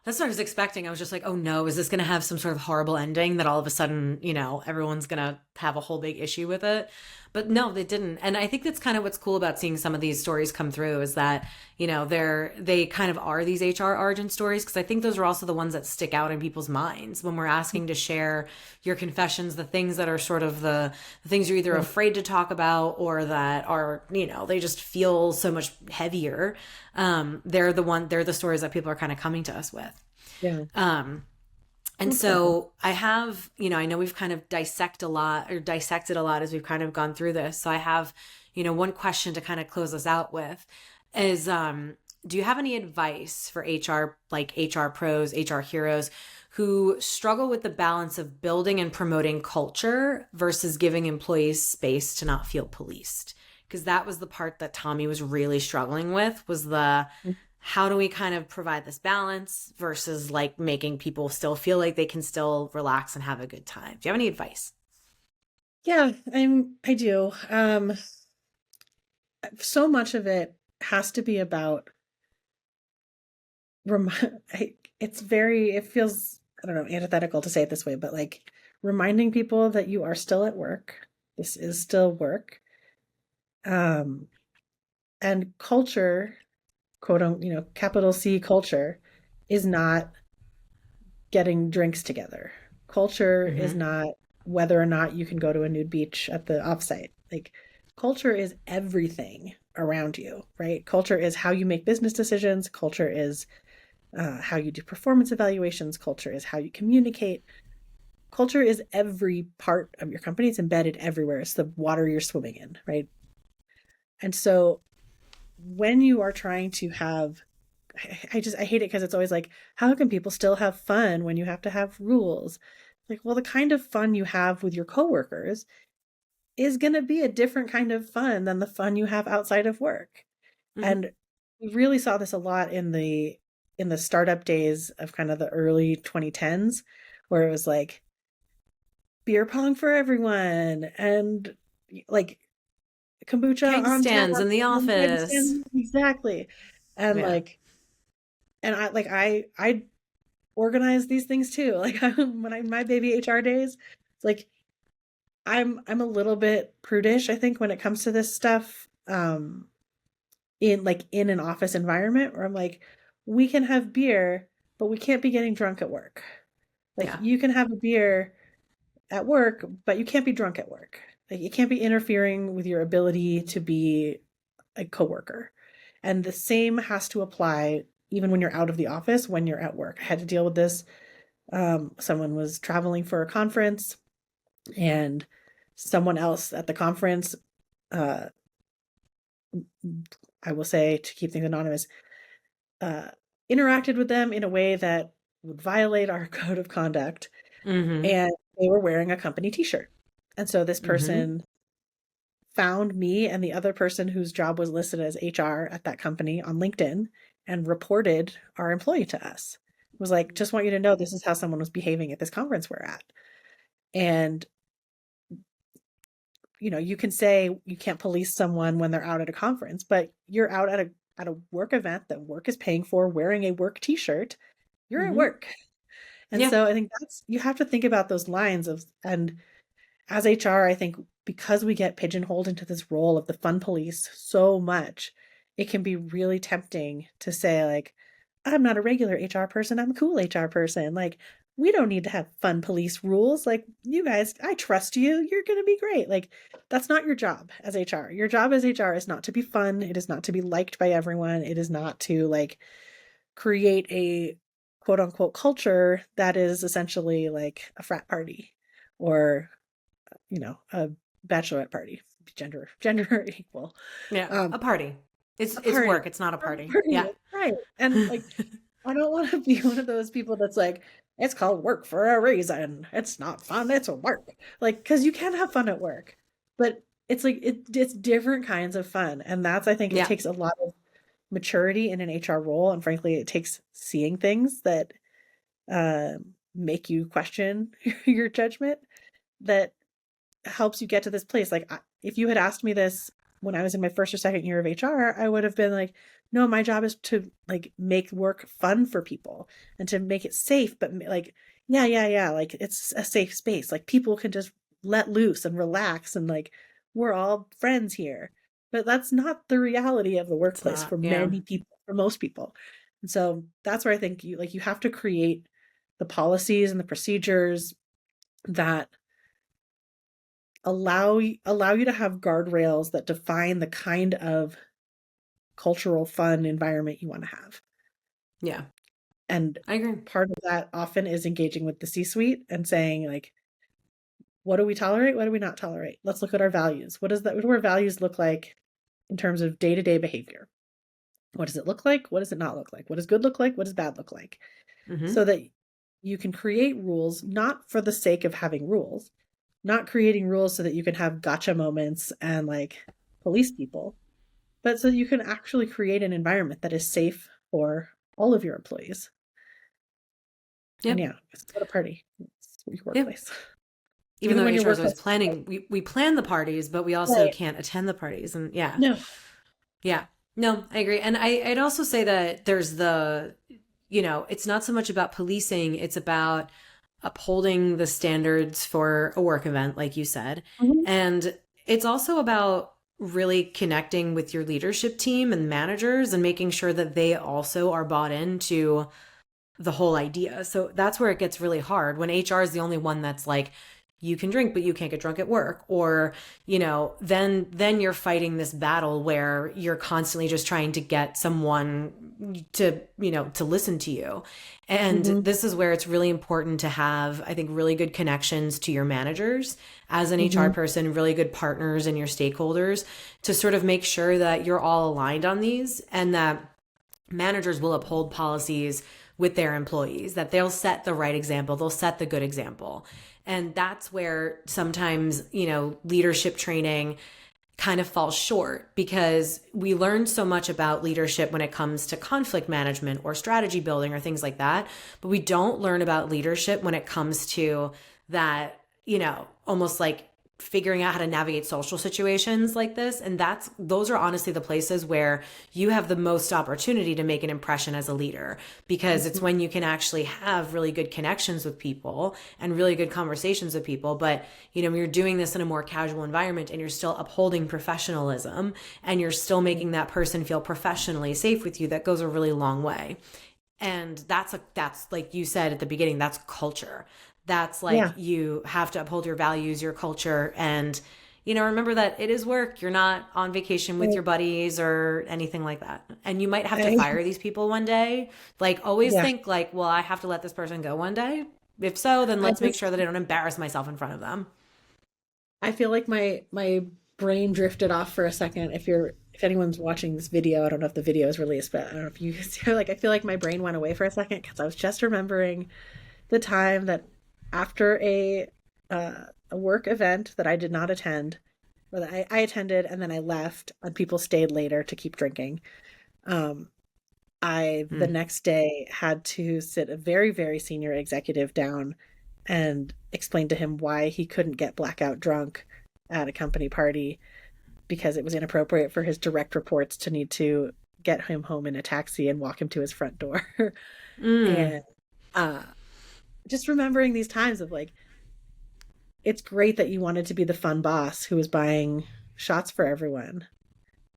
That's what I was expecting. I was just like, oh no, is this going to have some sort of horrible ending that all of a sudden, everyone's going to have a whole big issue with it? But no, they didn't. And I think that's kind of what's cool about seeing some of these stories come through is that, they kind of are these HR origin stories. Cause I think those are also the ones that stick out in people's minds when we're asking to share your confessions, the things that are sort of the things you're either yeah. afraid to talk about or that are, they just feel so much heavier. They're the stories that people are kind of coming to us with. Yeah. Um, and That's awesome. so I have, I know we've kind of dissected a lot as we've kind of gone through this. So I have, one question to kind of close us out with is, do you have any advice for HR, like HR pros, HR heroes who struggle with the balance of building and promoting culture versus giving employees space to not feel policed? Because that was the part that Tommy was really struggling with was the how do we kind of provide this balance versus like making people still feel like they can still relax and have a good time? Do you have any advice? Yeah, I do. So much of it has to be about it feels, I don't know, antithetical to say it this way, but like reminding people that you are still at work. This is still work. Um, and quote unquote, capital C culture is not getting drinks together. Culture is Mm-hmm. not whether or not you can go to a nude beach at the offsite. Like, culture is everything around you, right? Culture is how you make business decisions. Culture is how you do performance evaluations. Culture is how you communicate. Culture is every part of your company. It's embedded everywhere. It's the water you're swimming in, right? And so when you are trying to have, I hate it because it's always like, how can people still have fun when you have to have rules? Like, well, the kind of fun you have with your coworkers is going to be a different kind of fun than the fun you have outside of work. Mm-hmm. And we really saw this a lot in the startup days of kind of the early 2010s, where it was like beer pong for everyone and like kombucha Keg on tap stands in the and office. exactly. And Yeah. like, and I organize these things too. Like my baby HR days, it's like I'm a little bit prudish, I think, when it comes to this stuff. In an office environment where I'm like, we can have beer, but we can't be getting drunk at work. Like, Yeah. you can have a beer at work, but you can't be drunk at work. Like, it can't be interfering with your ability to be a coworker. And the same has to apply even when you're out of the office, when you're at work. I had to deal with this. Someone was traveling for a conference, and someone else at the conference, uh, I will say to keep things anonymous, uh, interacted with them in a way that would violate our code of conduct. Mm-hmm. And they were wearing a company t-shirt. And so this Mm-hmm. person found me and the other person whose job was listed as HR at that company on LinkedIn and reported our employee to us. It was like, just want you to know this is how someone was behaving at this conference we're at. And you can say you can't police someone when they're out at a conference, but you're out at a work event that work is paying for wearing a work t-shirt. You're at Mm-hmm. work. And Yeah. so I think you have to think about those lines and as HR, I think because we get pigeonholed into this role of the fun police so much, it can be really tempting to say, like, I'm not a regular HR person, I'm a cool HR person. Like, we don't need to have fun police rules. Like, you guys, I trust you. You're going to be great. Like, that's not your job as HR. Your job as HR is not to be fun. It is not to be liked by everyone. It is not to like create a quote unquote culture that is essentially like a frat party or a bachelorette party, gender equal. Yeah. Um, A party. It's a it's party. work. It's not a A party. party, Yeah. right. And like I don't want to be one of those people that's like, it's called work for a reason. It's not fun, it's work. Like, because you can have fun at work, but it's like it's different kinds of fun. And that's I think it Yeah. takes a lot of maturity in an HR role. And frankly, it takes seeing things that uh, make you question your judgment that helps you get to this place. Like, if you had asked me this when I was in my first or second year of HR, I would have been like, no, my job is to like make work fun for people and to make it safe, but like, yeah, yeah, yeah. Like, it's a safe space. Like, people can just let loose and relax and like, we're all friends here. But that's not the reality of the It's workplace not. for Yeah. many people, for most people. And so that's where I think you have to create the policies and the procedures that allow you to have guardrails that define the kind of cultural fun environment you want to have. Yeah. And I agree. part of that often is engaging with the C-suite and saying like, what do we tolerate? What do we not tolerate? Let's look at our values. What do our values look like in terms of day-to-day behavior? What does it look like? What does it not look like? What does good look like? What does bad look like? Mm-hmm. So that you can create rules not for the sake of having rules, not creating rules so that you can have gotcha moments and like police people, but so you can actually create an environment that is safe for all of your employees. And Yep. yeah, it's not a party. It's your Yep. workplace. Even Even though when your HR is always workplace is planning, we plan the parties, but we also right. can't attend the parties. And yeah. No. Yeah. No, I agree. And I'd also say that there's it's not so much about policing, it's about upholding the standards for a work event, like you said. Mhm. And it's also about really connecting with your leadership team and managers and making sure that they also are bought into the whole idea. So that's where it gets really hard when HR is the only one that's like, you can drink, but you can't get drunk at work. Or, then you're fighting this battle where you're constantly just trying to get someone to listen to you. And this is where it's really important to have, I think, really good connections to your managers as an HR person, really good partners and your stakeholders to sort of make sure that you're all aligned on these and that managers will uphold policies with their employees, that they'll set the right example, they'll set the good example. And that's where sometimes, leadership training kind of falls short because we learn so much about leadership when it comes to conflict management or strategy building or things like that. But we don't learn about leadership when it comes to that, almost like figuring out how to navigate social situations like this. And those are honestly the places where you have the most opportunity to make an impression as a leader, because it's when you can actually have really good connections with people and really good conversations with people. But, when you're doing this in a more casual environment and you're still upholding professionalism and you're still making that person feel professionally safe with you, that goes a really long way. And that's like you said at the beginning, that's culture. That's like, you have to uphold your values, your culture, and, remember that it is work. You're not on vacation with your buddies or anything like that. And you might have to fire these people one day. Like, always think like, well, I have to let this person go one day. If so, then let's make sure that I don't embarrass myself in front of them. I feel like my brain drifted off for a second. If anyone's watching this video, I don't know if the video is released, but I don't know if you hear, like, I feel like my brain went away for a second because I was just remembering the time that after a work event that I did not attend, or that I attended and then I left and people stayed later to keep drinking. The next day had to sit a very, very senior executive down and explain to him why he couldn't get blackout drunk at a company party because it was inappropriate for his direct reports to need to get him home in a taxi and walk him to his front door. And just remembering these times of like, it's great that you wanted to be the fun boss who was buying shots for everyone,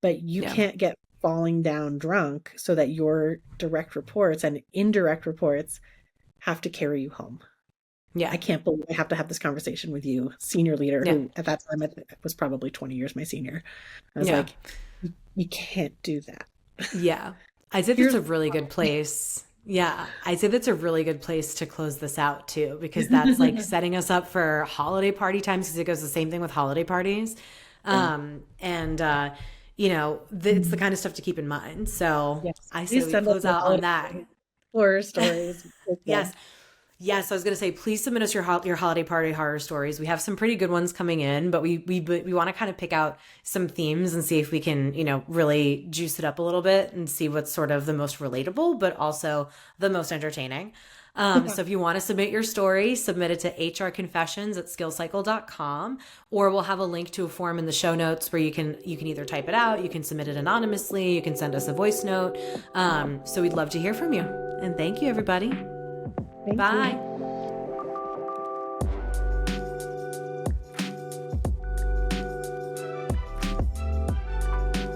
but you can't get falling down drunk so that your direct reports and indirect reports have to carry you home. I can't believe I have to have this conversation with you, senior leader, who at that time was probably 20 years my senior. I was like, you can't do that. I think it's a really good place. I'd say that's a really good place to close this out too, because that's like setting us up for holiday party times, because it goes the same thing with holiday parties. It's the kind of stuff to keep in mind. So I say we close out on that. Horror stories. Yes, I was going to say, please submit us your holiday party horror stories. We have some pretty good ones coming in, but we want to kind of pick out some themes and see if we can, really juice it up a little bit and see what's sort of the most relatable, but also the most entertaining. So if you want to submit your story, submit it to hrconfessions@skillcycle.com, or we'll have a link to a form in the show notes where you can either type it out, you can submit it anonymously, you can send us a voice note. So we'd love to hear from you. And thank you, everybody. Thank Bye. You.